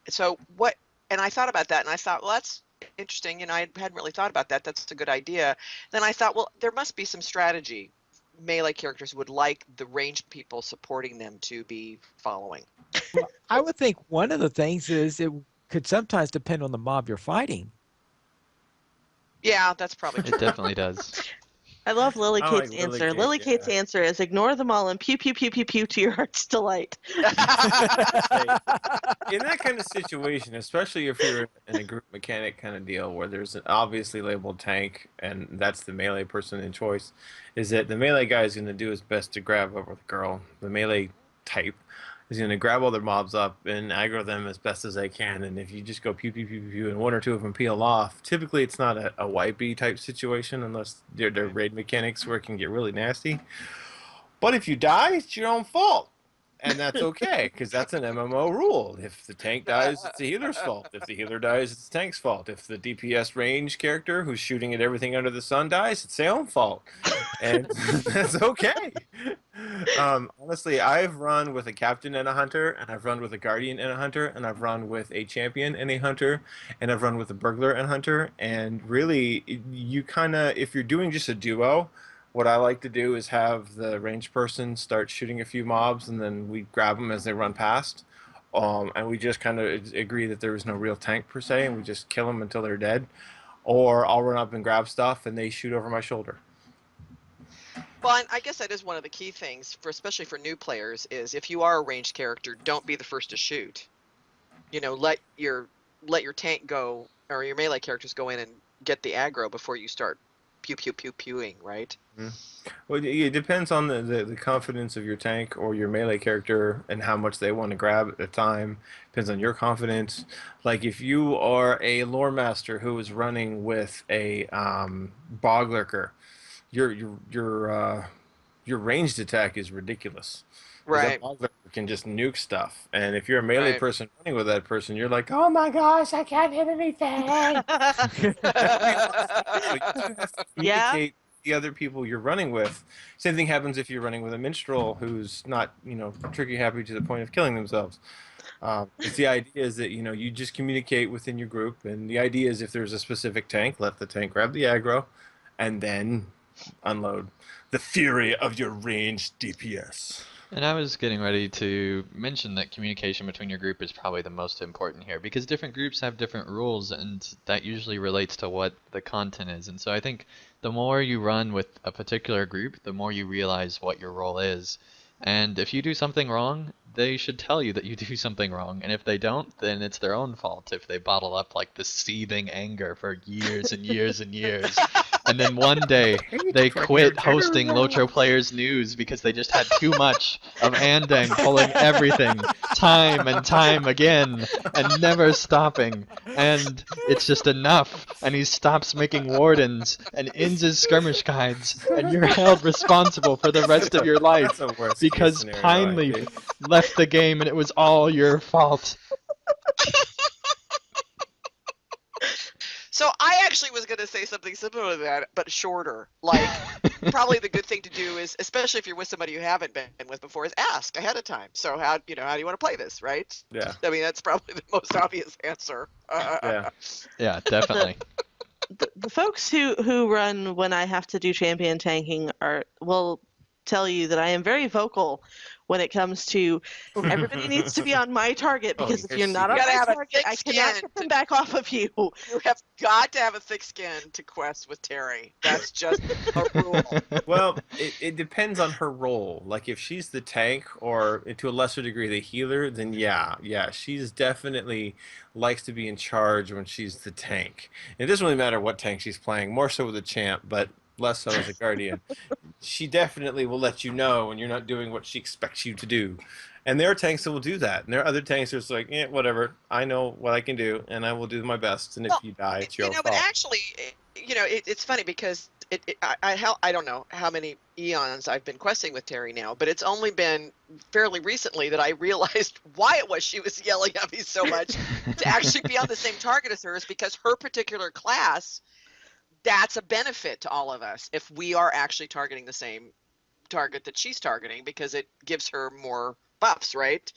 So what? And I thought about that, and I thought, well, that's interesting. I hadn't really thought about that. That's a good idea. Then I thought, well, there must be some strategy melee characters would like the ranged people supporting them to be following. Well, I would think one of the things is it could sometimes depend on the mob you're fighting. Yeah, that's probably It true. definitely does. I love Lily I Kate's like Lily answer. Kate, Lily Kate's yeah. answer is ignore them all and pew pew pew pew pew to your heart's delight. Say, in that kind of situation, especially if you're in a group mechanic kind of deal where there's an obviously labeled tank and that's the melee person in choice, is that the melee guy is going to do his best to grab over the girl. The melee type is going to grab all their mobs up and aggro them as best as they can. And if you just go pew pew pew pew pew and one or two of them peel off, typically it's not a wipey type situation unless they're raid mechanics where it can get really nasty. But if you die, it's your own fault. And that's okay, because that's an MMO rule. If the tank dies, it's the healer's fault. If the healer dies, it's the tank's fault. If the DPS range character who's shooting at everything under the sun dies, it's their own fault. And that's okay. Honestly, I've run with a captain and a hunter, and I've run with a guardian and a hunter, and I've run with a champion and a hunter, and I've run with a burglar and hunter. And really, you kind of, if you're doing just a duo, what I like to do is have the ranged person start shooting a few mobs, and then we grab them as they run past. And we just kind of agree that there is no real tank per se, and we just kill them until they're dead. Or I'll run up and grab stuff, and they shoot over my shoulder. Well, and I guess that is one of the key things especially for new players, is if you are a ranged character, don't be the first to shoot. Let your tank go, or your melee characters go in and get the aggro before you start pew pew pew pewing, right? Well, it depends on the confidence of your tank or your melee character and how much they want to grab at a time. Depends on your confidence. Like if you are a lore master who is running with a bog lurker, your ranged attack is ridiculous because that Right, bog lurker can just nuke stuff. And if you're a melee right. person running with that person, you're like, oh my gosh, I can't hit anything. That would be a lot of fun. So you kind of have to Yeah. communicate with the other people you're running with. Same thing happens if you're running with a minstrel who's not, tricky happy to the point of killing themselves. It's the idea is that you just communicate within your group, and the idea is if there's a specific tank, let the tank grab the aggro, and then unload the fury of your ranged DPS. And I was getting ready to mention that communication between your group is probably the most important here because different groups have different rules, and that usually relates to what the content is. And so I think the more you run with a particular group, the more you realize what your role is. And if you do something wrong, they should tell you that you do something wrong. And if they don't, then it's their own fault if they bottle up like this seething anger for years and years and years. And then one day they quit hosting LOTRO Players News because they just had too much of Andang pulling everything time and time again and never stopping. And it's just enough. And he stops making wardens and ends his skirmish guides. And you're held responsible for the rest of your life That's a worst case because scenario, I Pineleaf think. left the game and it was all your fault. So I actually was going to say something similar to that, but shorter. Like, probably the good thing to do is, especially if you're with somebody you haven't been with before, is ask ahead of time. So how do you want to play this, right? Yeah. I mean, that's probably the most obvious answer. Yeah. Yeah, definitely. The folks who run when I have to do champion tanking will tell you that I am very vocal when it comes to everybody needs to be on my target Oh, because if here you're she not on goes. my Gotta have a target, thick I cannot skin get them back off of you. You have got to have a thick skin to quest with Terry. That's just a rule. Well, it depends on her role. Like if she's the tank or to a lesser degree the healer, then yeah, she's definitely likes to be in charge when she's the tank. It doesn't really matter what tank she's playing, more so with a champ, but less so as a guardian. She definitely will let you know when you're not doing what she expects you to do. And there are tanks that will do that. And there are other tanks that's like, whatever. I know what I can do, and I will do my best. And if Well, you die, it's your but fault. actually, it's funny because I don't know how many eons I've been questing with Terry now, but it's only been fairly recently that I realized why it was she was yelling at me so much to actually be on the same target as hers because her particular class, that's a benefit to all of us if we are actually targeting the same target that she's targeting because it gives her more buffs, right?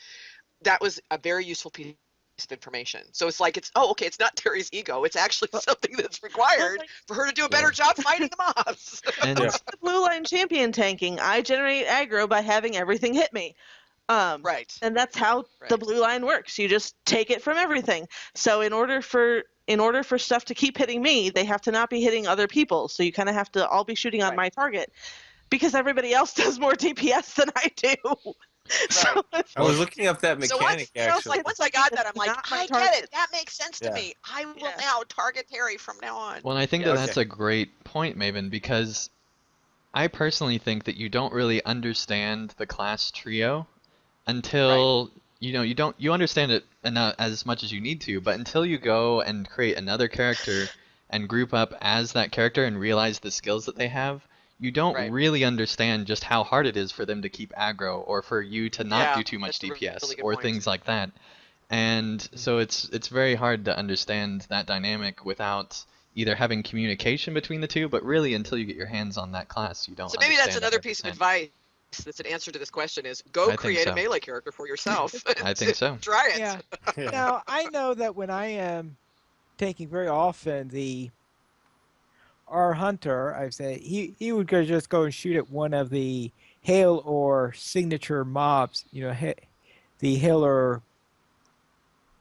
That was a very useful piece of information. So it's like okay, it's not Terry's ego. It's actually something that's required for her to do a better job fighting the mobs. And Yeah. The blue line champion tanking, I generate aggro by having everything hit me. Right. And that's how the Right. blue line works. You just take it from everything. So in order for stuff to keep hitting me, they have to not be hitting other people. So you kind of have to all be shooting on Right. my target because everybody else does more DPS than I do. So Right. I was looking up that So mechanic it's like actually. once I got that, I'm like, Not my I get target. it. That makes sense to Yeah. me. I will Yeah. now target Terry from now on. well, I think Yes. that that's a great point, Maven, because I personally think that you don't really understand the class trio until you understand it enough as much as you need to, but until you go and create another character and group up as that character and realize the skills that they have, you don't Right. really understand just how hard it is for them to keep aggro or for you to not Yeah, do too much that's a DPS really good or point. things like that. And so it's very hard to understand that dynamic without either having communication between the two, but really until you get your hands on that class, you don't So maybe that's understand another piece of 100%. advice that's an answer to this question is go I think create a so. melee character for yourself. I think so. Try it. Yeah. Yeah. Now, I know that when I am taking very often our hunter, I say he would just go and shoot at one of the hail or signature mobs, the hail or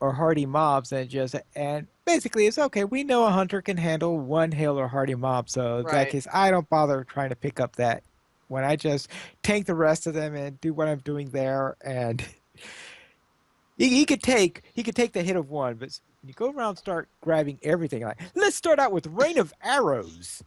hardy mobs, and basically it's okay. We know a hunter can handle one hail or hardy mob, so in that Right. case, I don't bother trying to pick up that when I just tank the rest of them and do what I'm doing there, and he could take the hit of one, but when you go around and start grabbing everything, like let's start out with rain of arrows.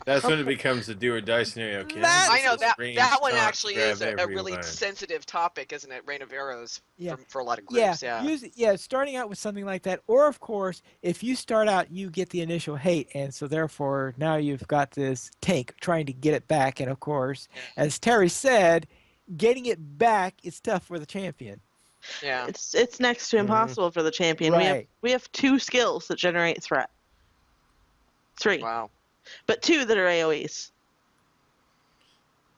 That's when it becomes a do or die scenario. Can I That I get know this that range one taunt to actually is grab a really everyone? sensitive topic, isn't it? Rain of Arrows yeah. for a lot of Yeah, groups. Yeah. starting out with something like that, or of course, if you start out, you get the initial hate, and so therefore now you've got this tank trying to get it back, and of course, Yeah. as Terry said, getting it back is tough for the champion. Yeah. It's next to Mhm. impossible for the champion. Right. We have 2 skills that generate threat. 3, Wow. but 2 that are AoEs,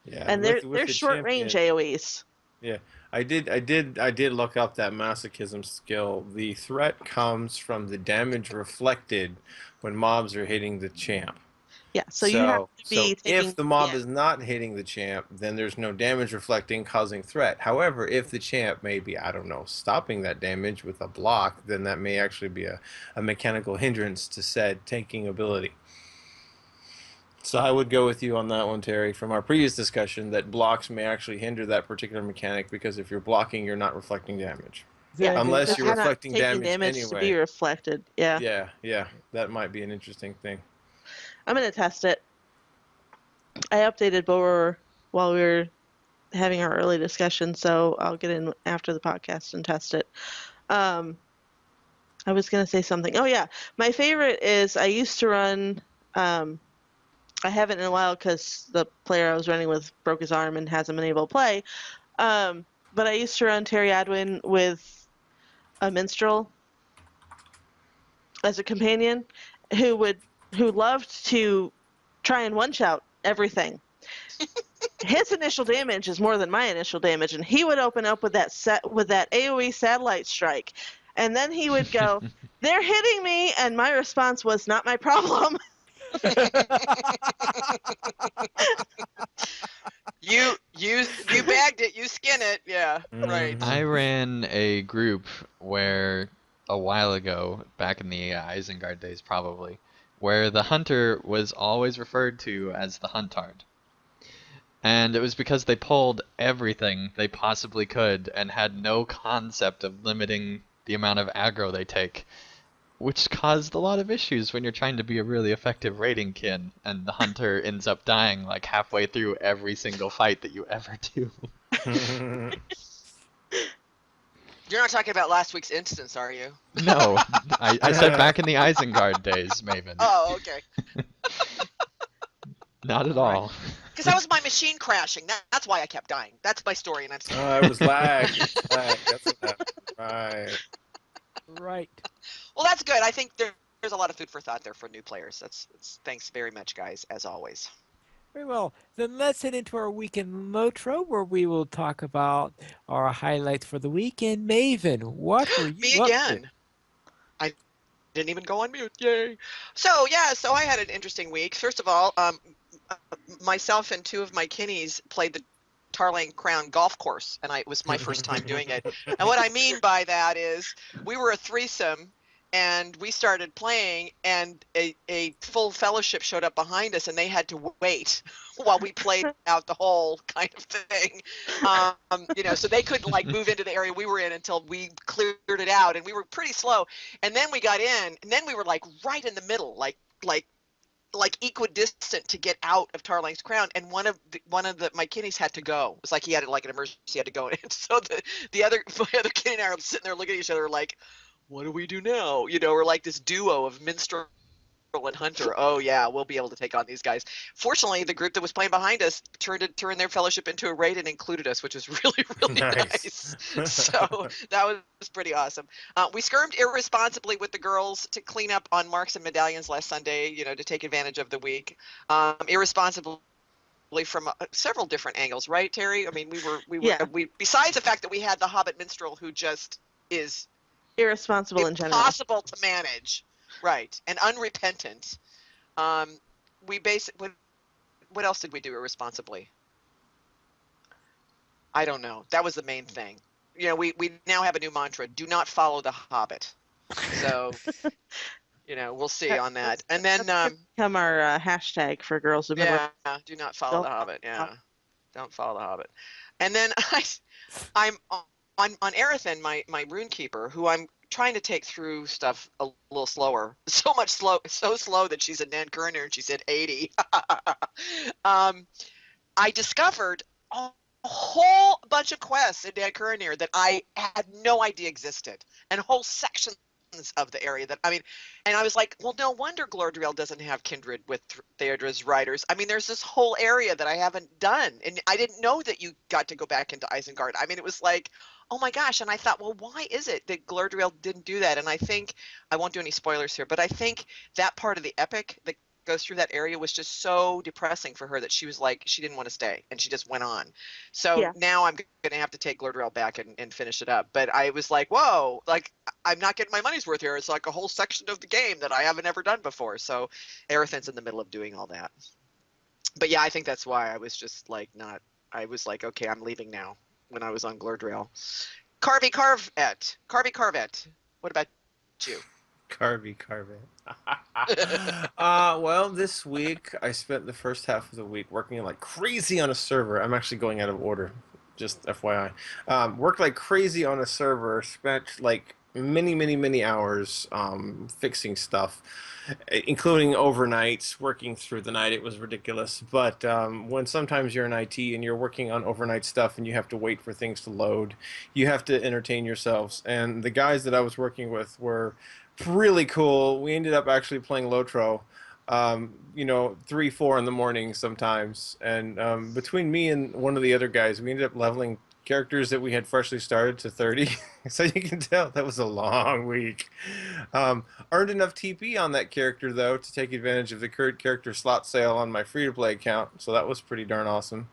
Yeah, and with they're the short range champion. AoEs. Yeah, I did look up that masochism skill. The threat comes from the damage reflected when mobs are hitting the champ. Yeah, so you have So, to so be if taking the mob yeah. is not hitting the champ, then there's no damage reflecting causing threat. However, if the champ may be, I don't know, stopping that damage with a block, then that may actually be a mechanical hindrance to said tanking ability. So I would go with you on that one, Terry, from our previous discussion that blocks may actually hinder that particular mechanic because if you're blocking, you're not reflecting damage. Yeah, Then Unless because you're you're not reflecting taking damage damage to be anyway. reflected. Yeah, Yeah, that might be an interesting thing. I'm gonna test it. I updated Bower while we were having our early discussion, so I'll get in after the podcast and test it. Um, I was gonna say something. Oh yeah, my favorite is I used to run. Um, I haven't in a while because the player I was running with broke his arm and hasn't been able to play. But I used to run Terry Adwin with a minstrel as a companion, who would who loved to try and one shot everything. His initial damage is more than my initial damage, and he would open up with that AoE satellite strike, and then he would go, "They're hitting me," and my response was, "Not my problem." You bagged it. You skin it. Yeah. Right. I Hmm. ran a group where a while ago, back in the Isengard days probably, where the hunter was always referred to as the huntard. And it was because they pulled everything they possibly could and had no concept of limiting the amount of aggro they take, which caused a lot of issues when you're trying to be a really effective raiding kin, and the hunter ends up dying like halfway through every single fight that you ever do. You're not talking about last week's instance, are you? No, I said back in the Isengard days, Maven. Oh, okay. Not at All right. all. Because that was my machine crashing. That's why I kept dying. That's my story, and I'm Oh, sorry. it was lag. It was lag. That's what happened. Right. Right. Well, that's good. I think there's a lot of food for thought there for new players. Thanks very much, guys, as always. Very well. Then let's head into our week in Lotro, where we will talk about our highlights for the week. And Maven, what were Me you up to? again. I didn't even go on mute. Yay. So I had an interesting week. First of all, myself and 2 of my kinnies played the Tarlane Crown golf course, and it was my first time doing it. And what I mean by that is we were a threesome, and we started playing, and a full fellowship showed up behind us, and they had to wait while we played out the whole kind of thing. So they couldn't like move into the area we were in until we cleared it out, and we were pretty slow. And then we got in, and then we were like right in the middle, like equidistant to get out of Tarlane's Crown, and one of my kiddies had to go. It was like he had like an emergency, he had to go. And so my other kid and I are sitting there looking at each other like, what do we do now? We're like this duo of minstrel and hunter. Oh yeah, we'll be able to take on these guys. Fortunately, the group that was playing behind us turned their fellowship into a raid and included us, which was really really Nice. nice. So that was pretty awesome. We skirmed irresponsibly with the girls to clean up on marks and medallions last Sunday, to take advantage of the week. Irresponsibly from several different angles, right, Terry? I mean, Yeah, we besides the fact that we had the Hobbit minstrel who just is irresponsible in general. impossible to manage, right, and unrepentant. We basically, what else did we do irresponsibly? I don't know. That was the main thing. We now have a new mantra: do not follow the Hobbit. So we'll see on that. And then That's gonna become our hashtag for girls who've never. yeah, do not follow Don't the follow Hobbit. the Yeah, Hobbit. don't follow the Hobbit. And then I'm on Aerothin, my rune keeper, who I'm trying to take through stuff a little slower. So slow that she's a Nan Kerner and she said 80. I discovered a whole bunch of quests in Dan Kuranir that I had no idea existed, and whole sections of the area that, I mean, and I was like, well, no wonder Glordriel doesn't have kindred with Theodra's riders. I mean, there's this whole area that I haven't done, and I didn't know that you got to go back into Isengard. I mean, it was like, oh my gosh, and I thought, well, why is it that Glordriel didn't do that? And I think, I won't do any spoilers here, but I think that part of the epic that goes through that area was just so depressing for her that she was like, she didn't want to stay, and she just went on. So Yeah. now I'm going to have to take Glordrel back and finish it up. But I was like, whoa, like, I'm not getting my money's worth here. It's like a whole section of the game that I haven't ever done before. So Aerothan's in the middle of doing all that. But yeah, I think that's why I was just like, not, I was like, okay, I'm leaving now when I was on Glordrel. Carvey Carvet. What about you? Carvey. Well, this week I spent the first half of the week working like crazy on a server. I'm actually going out of order, just FYI. Worked like crazy on a server. Spent like many hours fixing stuff, including overnights, working through the night. It was ridiculous. But when sometimes you're in IT and you're working on overnight stuff and you have to wait for things to load, you have to entertain yourselves. And the guys that I was working with were really cool. We ended up actually playing LOTRO, 3, 4 in the morning sometimes. And between me and one of the other guys, we ended up leveling characters that we had freshly started to 30. So you can tell that was a long week. Earned enough TP on that character, though, to take advantage of the current character slot sale on my free-to-play account. So that was pretty darn awesome.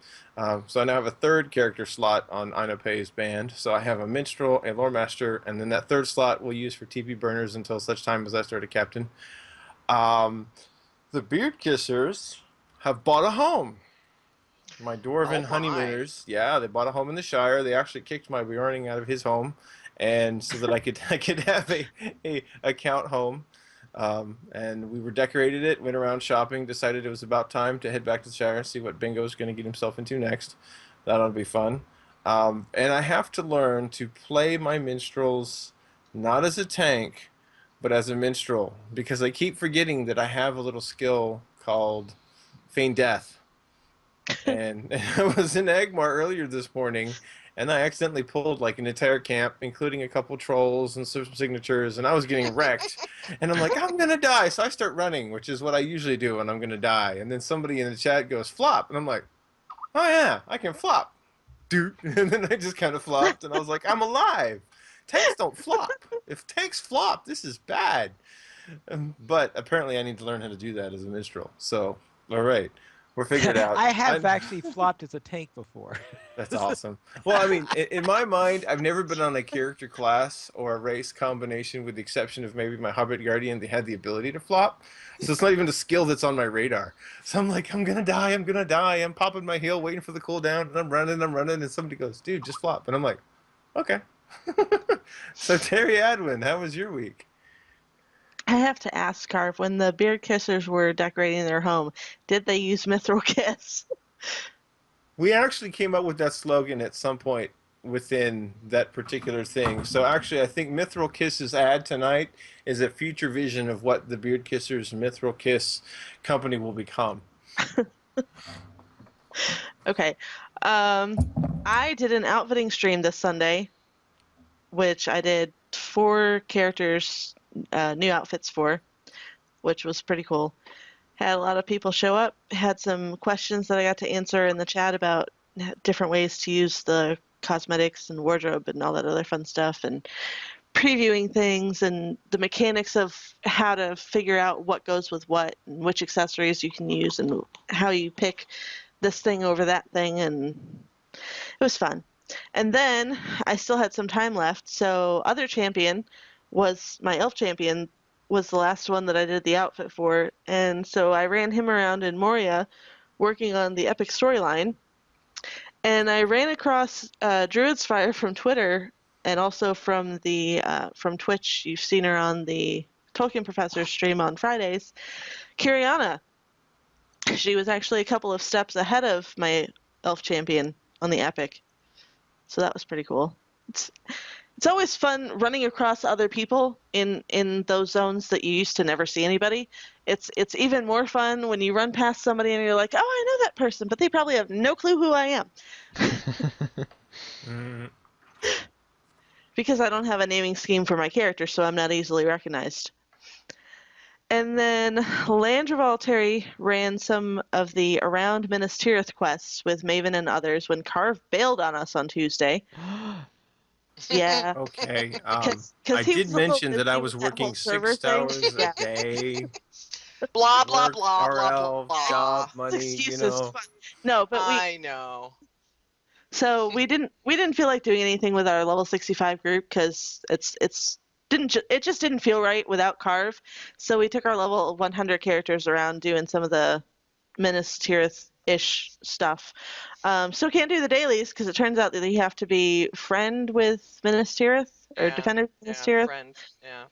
So I now have a third character slot on Aina Pei's band. So I have a Minstrel, a Lore Master, and then that third slot we'll use for TP burners until such time as I start a captain. The Beard Kissers have bought a home. My Oh dwarven my. honeymooners, yeah, they bought a home in the Shire. They actually kicked my Bjorning out of his home, and so that I could have a account home. And we redecorated it, went around shopping, decided it was about time to head back to the Shire and see what Bingo's going to get himself into next. That ought to be fun. And I have to learn to play my minstrels not as a tank, but as a minstrel, because I keep forgetting that I have a little skill called Feign Death. And I was in Agmar earlier this morning, and I accidentally pulled like an entire camp, including a couple trolls and some signatures, and I was getting wrecked. And I'm like, I'm gonna die, so I start running, which is what I usually do when I'm gonna die. And then somebody in the chat goes, flop, and I'm like, oh yeah, I can flop, dude. And then I just kind of flopped, and I was like, I'm alive. Tanks don't flop. If tanks flop, this is bad. But apparently, I need to learn how to do that as a minstrel. So, all right. We're figured out. I have actually flopped as a tank before. That's awesome. Well, I mean, in my mind, I've never been on a character class or a race combination, with the exception of maybe my Hobbit Guardian. They had the ability to flop, so it's not even a skill that's on my radar. So I'm like, I'm gonna die. I'm popping my heel, waiting for the cooldown, and I'm running, and somebody goes, dude, just flop, and I'm like, okay. So Terry Adwin, how was your week? I have to ask, Carv, when the Beard Kissers were decorating their home, did they use Mithril Kiss? We actually came up with that slogan at some point within that particular thing. So actually, I think Mithril Kiss's ad tonight is a future vision of what the Beard Kissers Mithril Kiss company will become. Okay. I did an outfitting stream this Sunday, which I did 4 characters, new outfits for, which was pretty cool. Had a lot of people show up, had some questions that I got to answer in the chat about different ways to use the cosmetics and wardrobe and all that other fun stuff, and previewing things and the mechanics of how to figure out what goes with what and which accessories you can use and how you pick this thing over that thing, and it was fun. And then I still had some time left, so other champion was my elf champion, was the last one that I did the outfit for, and so I ran him around in Moria working on the epic storyline, and I ran across Druid's Fire from Twitter and also from the from Twitch. You've seen her on the Tolkien Professor stream on Fridays. Kiriana. She was actually a couple of steps ahead of my elf champion on the epic, so that was pretty cool. It's always fun running across other people in those zones that you used to never see anybody. It's even more fun when you run past somebody and you're like, oh, I know that person, but they probably have no clue who I am Mm, because I don't have a naming scheme for my character, so I'm not easily recognized. And then Landreval Terry ran some of the Around Minas Tirith quests with Maven and others when Carve bailed on us on Tuesday. Yeah, okay. because I he did was a little mention that I busy was with that whole working server six thing. hours a Yeah, day. Blah blah Work, blah blah RL, blah. job, money, you excuses. know. Fine. No, but I know. we didn't feel like doing anything with our level 65 group because it just didn't feel right without Carve. So we took our level 100 characters around doing some of the Minas Tirith ish stuff. Still can't do the dailies because it turns out that you have to be friend with Minas Tirith or Yeah, defender of Minas yeah, Tirith. friend. Yeah.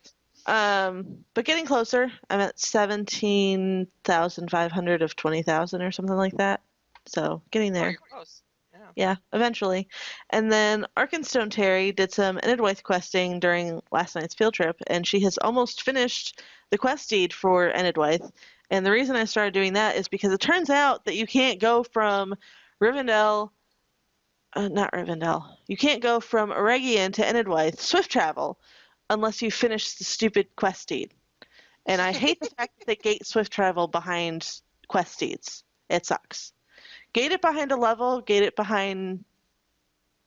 But getting closer. I'm at 17,500 of 20,000 or something like that. So getting Oh, there. you're close. Yeah. Yeah, eventually. And then Arkenstone Terry did some Enidwaith questing during last night's field trip, and she has almost finished the quest deed for Enidwaith. And the reason I started doing that is because it turns out that you can't go from Rivendell, not Rivendell, you can't go from Eregion to Enidwaith swift travel unless you finish the stupid quest deed. And I hate the fact that they gate swift travel behind quest deeds. It sucks. Gate it behind a level, gate it behind,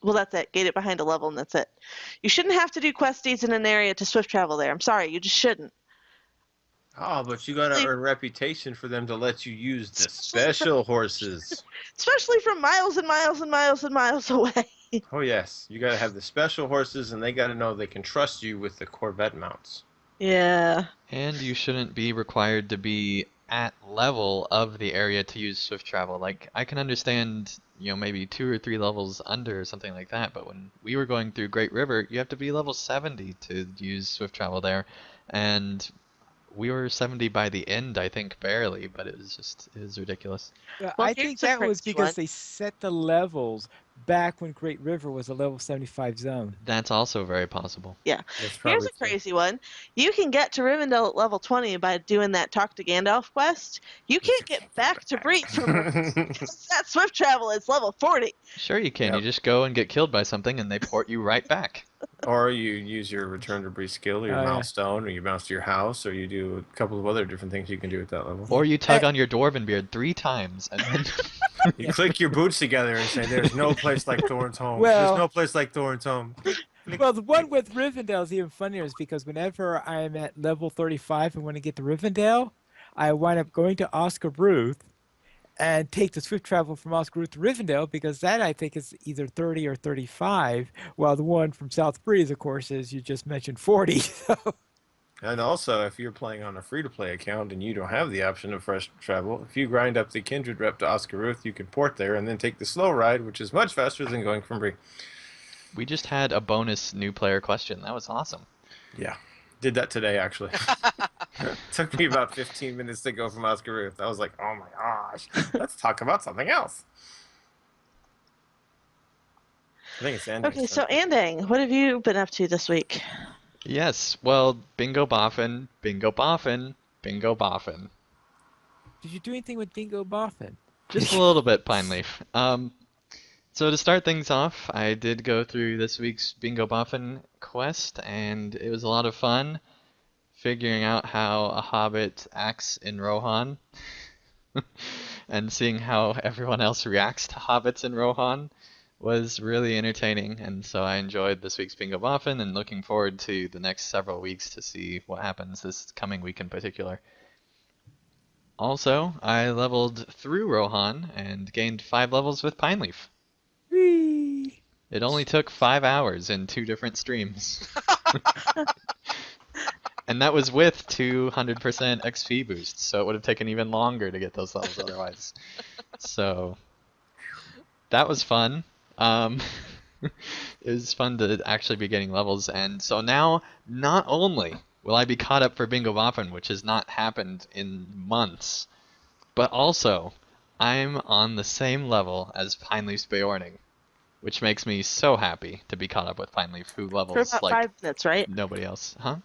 well, that's it. Gate it behind a level, and that's it. You shouldn't have to do quest deeds in an area to swift travel there. I'm sorry, you just shouldn't. Oh, but you gotta Especially, earn reputation for them to let you use the especially from, special horses. especially from miles and miles and miles and miles away. Oh yes, you gotta have the special horses, and they gotta know they can trust you with the Corvette mounts. Yeah. And you shouldn't be required to be at level of the area to use swift travel. Like, I can understand, maybe 2 or 3 levels under or something like that, but when we were going through Great River, you have to be level 70 to use swift travel there. And we were 70 by the end, I think, barely, but it was ridiculous. Well, I here's think the that was crazy one. because they set the levels back when Great River was a level 75 zone. That's also very possible. Yeah. That's Here's probably a true. crazy one. You can get to Rivendell at level 20 by doing that Talk to Gandalf quest. You But can't you get can't get back to Breach from Rivendell back. because that swift travel is level 40. Sure you can. You Yep. just go and get killed by something and they port you right back. Or you use your return to breach skill, or your Oh yeah. milestone, or you bounce to your house, or you do a couple of other different things you can do at that level. Or you Uh, tug on your dwarven beard 3 times and then You yeah. click your boots together and say, "There's no place like Thorin's home. There's Well, no place like Thorin's home." Click, click, well, the one click. with Rivendell is even funnier is because whenever I'm at level 35 and want to get to Rivendell, I wind up going to Oscar Ruth and take the swift travel from Oscar Ruth to Rivendell because that I think is either 30 or 35, while the one from South Breeze, of course, as you just mentioned, 40. So, And also, if you're playing on a free-to-play account and you don't have the option of fresh travel, if you grind up the Kindred rep to Oscar Ruth, you can port there and then take the slow ride, which is much faster than going from Bree. we just had a bonus new player question. That was awesome. Yeah, did that today actually. Took me about 15 minutes to go from Oscar Ruth. I was like, oh my gosh, let's talk about something else. I think it's ending. Okay, so Andang, what have you been up to this week? Yes, well, bingo boffin, bingo boffin, bingo boffin. did you do anything with Dingo Boffin? Just a little bit, Pine Leaf. So to start things off, I did go through this week's Bingo Boffin quest, and it was a lot of fun figuring out how a hobbit acts in Rohan, and seeing how everyone else reacts to hobbits in Rohan was really entertaining, and so I enjoyed this week's Bingo Boffin and looking forward to the next several weeks to see what happens this coming week in particular. Also, I leveled through Rohan and gained 5 levels with Pine Leaf. Whee! It only took 5 hours in 2 different streams. And that was with 200% XP boosts, so it would have taken even longer to get those levels otherwise. So that was fun. It was fun to actually be getting levels, and so now not only will I be caught up for Bingo Boffin, which has not happened in months, but also I'm on the same level as Pineleaf's Beorning, which makes me so happy to be caught up with Pine Leaf, who For levels about like 5 minutes, right? nobody else. Huh?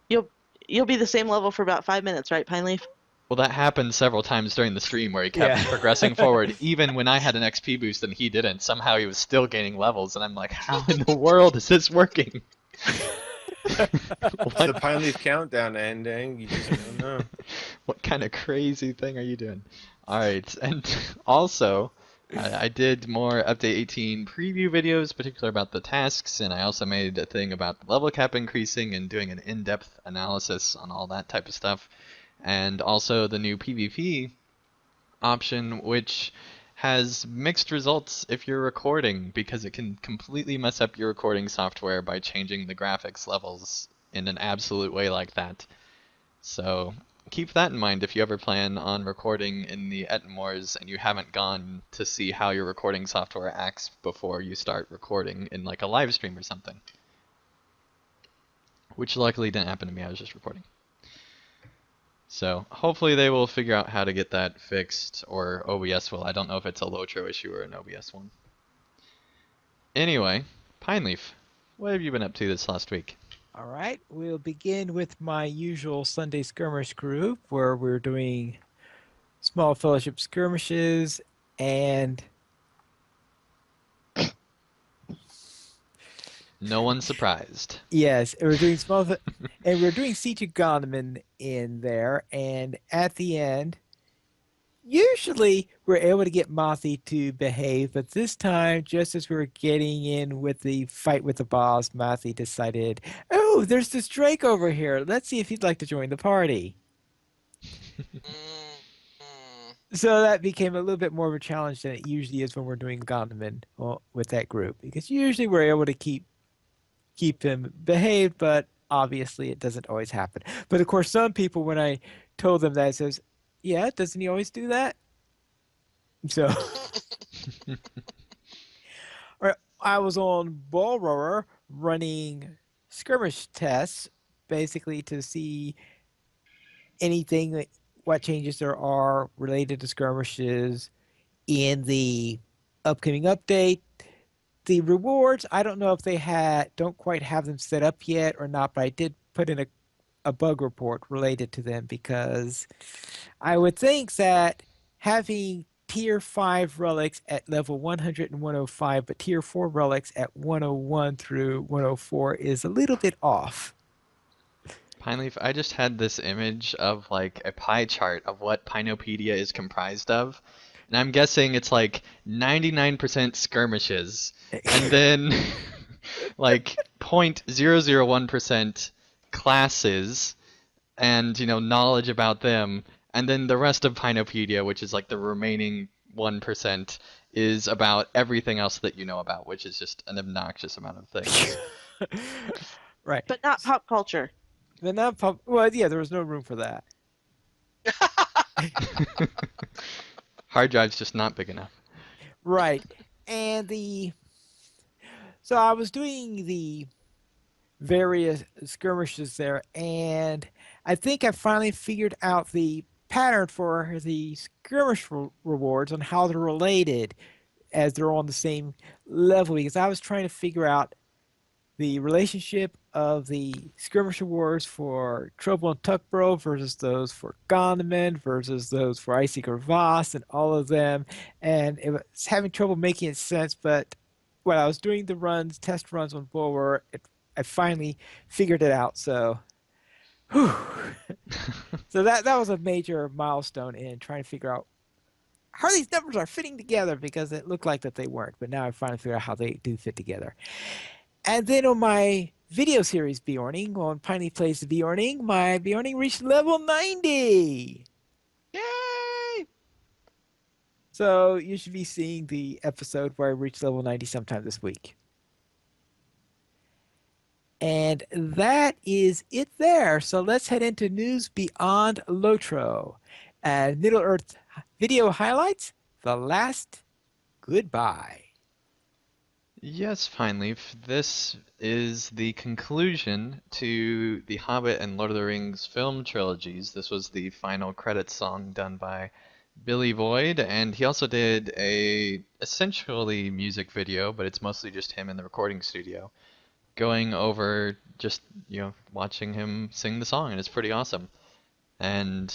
You'll you'll be the same level for about 5 minutes, right, Pine Leaf? Well, that happened several times during the stream where he kept Yeah. progressing forward, even when I had an XP boost and he didn't. Somehow he was still gaining levels, and I'm like, how in the world is this working? It's the What? Pine Leaf Countdown ending. You just don't know. What kind of crazy thing are you doing? All right, and also, I did more Update 18 preview videos, particularly about the tasks, and I also made a thing about the level cap increasing and doing an in-depth analysis on all that type of stuff, and also the new PvP option, which has mixed results if you're recording, because it can completely mess up your recording software by changing the graphics levels in an absolute way like that. So keep that in mind if you ever plan on recording in the Etmores and you haven't gone to see how your recording software acts before you start recording in like a live stream or something. Which luckily didn't happen to me, I was just recording. So hopefully they will figure out how to get that fixed, or OBS will. I don't know if it's a LOTRO issue or an OBS one. Anyway, Pineleaf, what have you been up to this last week? All right, we'll begin with my usual Sunday skirmish group where we're doing small fellowship skirmishes and No one's surprised. yes, we're doing and we're doing Siege of Gondoman in there, and at the end, usually we're able to get Mothi to behave, but this time, just as we were getting in with the fight with the boss, Mothi decided, "Oh, there's this Drake over here. Let's see if he'd like to join the party." Mm, mm. So that became a little bit more of a challenge than it usually is when we're doing Gondoman with that group, because usually we're able to keep him behaved, but obviously it doesn't always happen. But of course, some people, when I told them that, says, "Yeah, doesn't he always do that?" So, or I was on Ball Rower running skirmish tests, basically to see anything what changes there are related to skirmishes in the upcoming update. The rewards, I don't know if don't quite have them set up yet or not, but I did put in a bug report related to them because I would think that having tier 5 relics at level 100 and 105, but tier 4 relics at 101 through 104 is a little bit off. Pineleaf, I just had this image of like a pie chart of what Pinopedia is comprised of. And I'm guessing it's like 99% skirmishes, and then like 0.001% classes and, knowledge about them, and then the rest of Pinopedia, which is like the remaining 1%, is about everything else that you know about, which is just an obnoxious amount of things. Right. But not pop culture. But not well, yeah, there was no room for that. Hard drive's just not big enough. Right. And so I was doing the various skirmishes there, and I think I finally figured out the pattern for the skirmish rewards on how they're related as they're on the same level, because I was trying to figure out the relationship of the skirmish awards for Trouble in Tuckborough versus those for Gondoman versus those for Icy Crevasse and all of them. And it was having trouble making sense, but when I was doing the test runs on Bulwer, I finally figured it out. So, whew. So that was a major milestone in trying to figure out how these numbers are fitting together, because it looked like that they weren't, but now I finally figured out how they do fit together. And then on my video series Bjorning, on Piney Plays Bjorning, my Bjorning reached level 90. Yay! So you should be seeing the episode where I reached level 90 sometime this week. And that is it there. So let's head into news beyond Lotro. And Middle Earth video highlights, The Last Goodbye. Yes, Pineleaf, this is the conclusion to the Hobbit and Lord of the Rings film trilogies. This was the final credits song done by Billy Boyd, and he also did a essentially music video, but it's mostly just him in the recording studio, going over just, watching him sing the song, and it's pretty awesome. And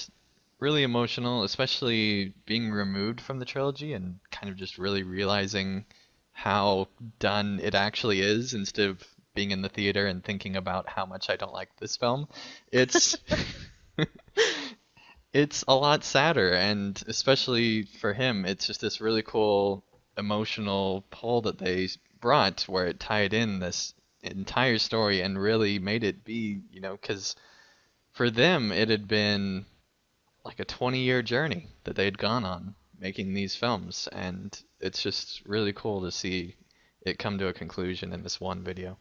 really emotional, especially being removed from the trilogy and kind of just really realizing how done it actually is instead of being in the theater and thinking about how much I don't like this film. It's it's a lot sadder, and especially for him, it's just this really cool emotional pull that they brought where it tied in this entire story and really made it be, because for them it had been like a 20-year journey that they'd gone on making these films, and it's just really cool to see it come to a conclusion in this one video.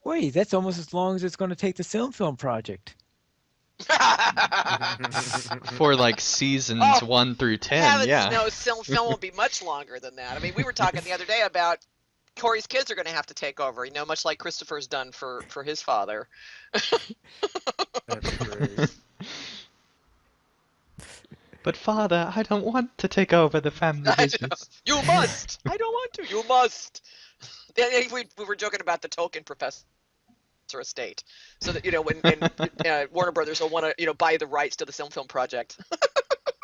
Wait, that's almost as long as it's going to take the film project. For like seasons Oh, 1 through 10, heavens, yeah. no, film won't be much longer than that. I mean, we were talking the other day about Corey's kids are going to have to take over, much like Christopher's done for his father. That's great. But father, I don't want to take over the family I know. business. You must. I don't want to. You must. Yeah, we were joking about the Tolkien professor estate, so that when Warner Brothers will want to buy the rights to the film project,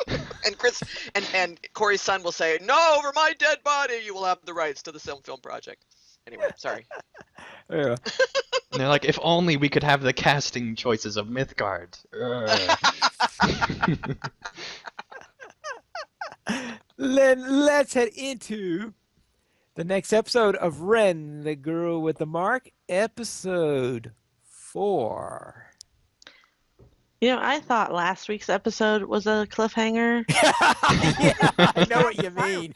and Chris and Corey's son will say, "No, over my dead body, you will have the rights to the film project." Anyway, sorry. Yeah. And they're like, if only we could have the casting choices of Mythgard. Then let's head into the next episode of Ren, the Girl with the Mark, episode 4. I thought last week's episode was a cliffhanger. Yeah, I know what you mean.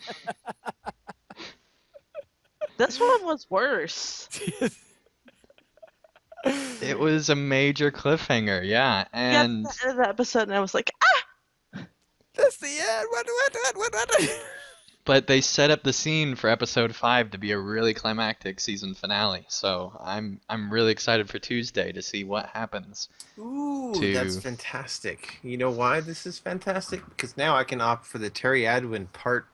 This one was worse. It was a major cliffhanger, yeah, and Got to the end of the episode, and I was like, That's the end. What? but they set up the scene for episode 5 to be a really climactic season finale. So I'm really excited for Tuesday to see what happens. Ooh, to- that's fantastic. You know why this is fantastic? Because now I can opt for the Terry Adwin part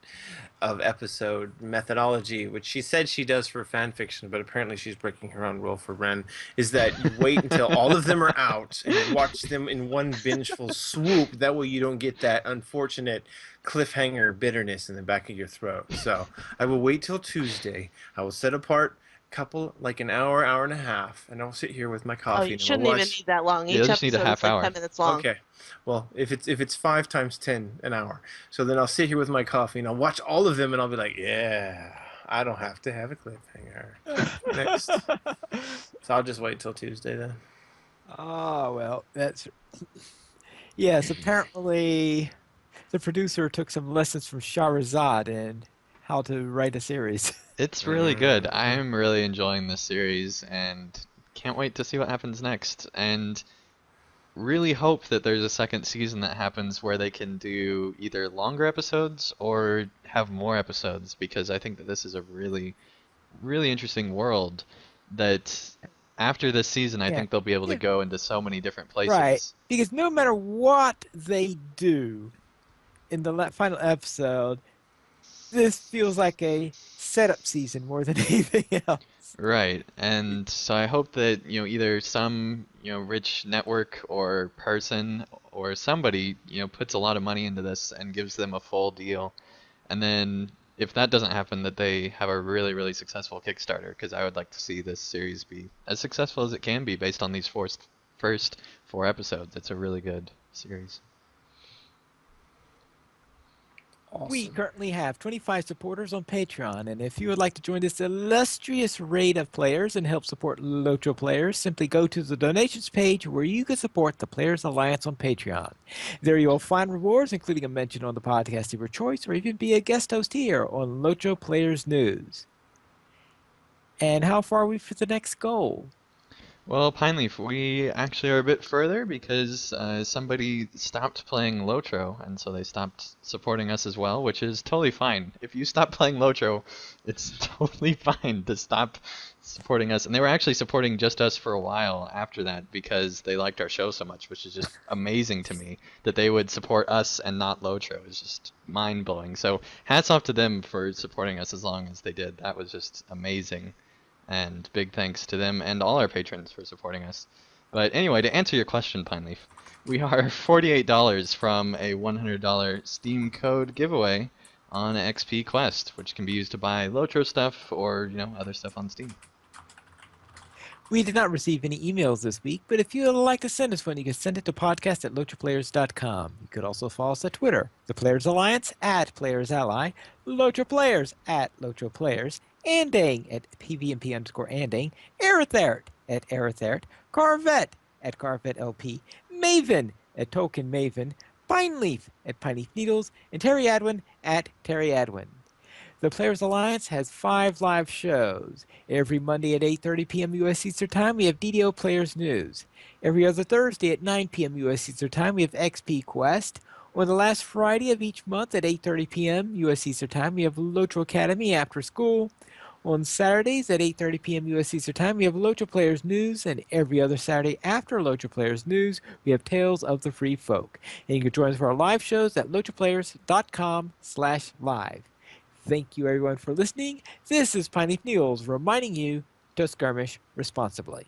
of episode methodology, which she said she does for fan fiction, but apparently she's breaking her own rule for Ren, is that you wait until all of them are out and you watch them in one bingeful swoop. That way you don't get that unfortunate cliffhanger bitterness in the back of your throat. So I will wait till Tuesday. I will set apart couple, like an hour, hour and a half, and I'll sit here with my oh, coffee you and I'll shouldn't even watch. need that long. Yeah, Each just need a episode half is like hour. 10 minutes long. Okay. Well, if it's 5 times 10 an hour, so then I'll sit here with my coffee and I'll watch all of them and I'll be like, yeah, I don't have to have a cliffhanger. Next. So I'll just wait till Tuesday then. Oh, well, that's... Yes, apparently the producer took some lessons from Shahrazad and how to write a series. It's really good. I'm really enjoying this series and can't wait to see what happens next. And really hope that there's a second season that happens where they can do either longer episodes or have more episodes, because I think that this is a really, really interesting world that after this season, I Yeah. think they'll be able to Yeah. go into so many different places. Right. Because no matter what they do in the final episode, this feels like a setup season more than anything else. Right. And so I hope that, either some, rich network or person or somebody, puts a lot of money into this and gives them a full deal. And then if that doesn't happen, that they have a really, really successful Kickstarter, because I would like to see this series be as successful as it can be based on these first 4 episodes. It's a really good series. We currently have 25 supporters on Patreon, and if you would like to join this illustrious raid of players and help support LOTRO players, simply go to the donations page where you can support the Players Alliance on Patreon. There you'll find rewards, including a mention on the podcast of your choice, or even be a guest host here on LOTRO Players News. And how far are we for the next goal? Well, Pineleaf, we actually are a bit further because somebody stopped playing LOTRO, and so they stopped supporting us as well, which is totally fine. If you stop playing LOTRO, it's totally fine to stop supporting us. And they were actually supporting just us for a while after that because they liked our show so much, which is just amazing to me that they would support us and not LOTRO. It's just mind-blowing. So hats off to them for supporting us as long as they did. That was just amazing. And big thanks to them and all our patrons for supporting us. But anyway, to answer your question, Pineleaf, we are $48 from a $100 Steam code giveaway on XP Quest, which can be used to buy Lotro stuff or, other stuff on Steam. We did not receive any emails this week, but if you would like to send us one, you can send it to podcast@lotroplayers.com. You could also follow us at Twitter, The Players Alliance @PlayersAlly, Lotro Players @LotroPlayers, Andang @PVMP_Andang, Aerithert @Aerithert, Carvet @CarvetLP, Maven @TolkienMaven, Pineleaf @Pineleaf Needles, and Terry Adwin @TerryAdwin. The Players Alliance has 5 live shows. Every Monday at 8:30 p.m. U.S. Eastern Time, we have DDO Players News. Every other Thursday at 9 p.m. U.S. Eastern Time, we have XP Quest. On the last Friday of each month at 8:30 p.m. U.S. Eastern Time, we have Lotro Academy After School. On Saturdays at 8:30 p.m. U.S. Eastern Time, we have Lotro Players News, and every other Saturday after Lotro Players News, we have Tales of the Free Folk. And you can join us for our live shows at lotroplayers.com/live. Thank you everyone for listening. This is Piney News reminding you to skirmish responsibly.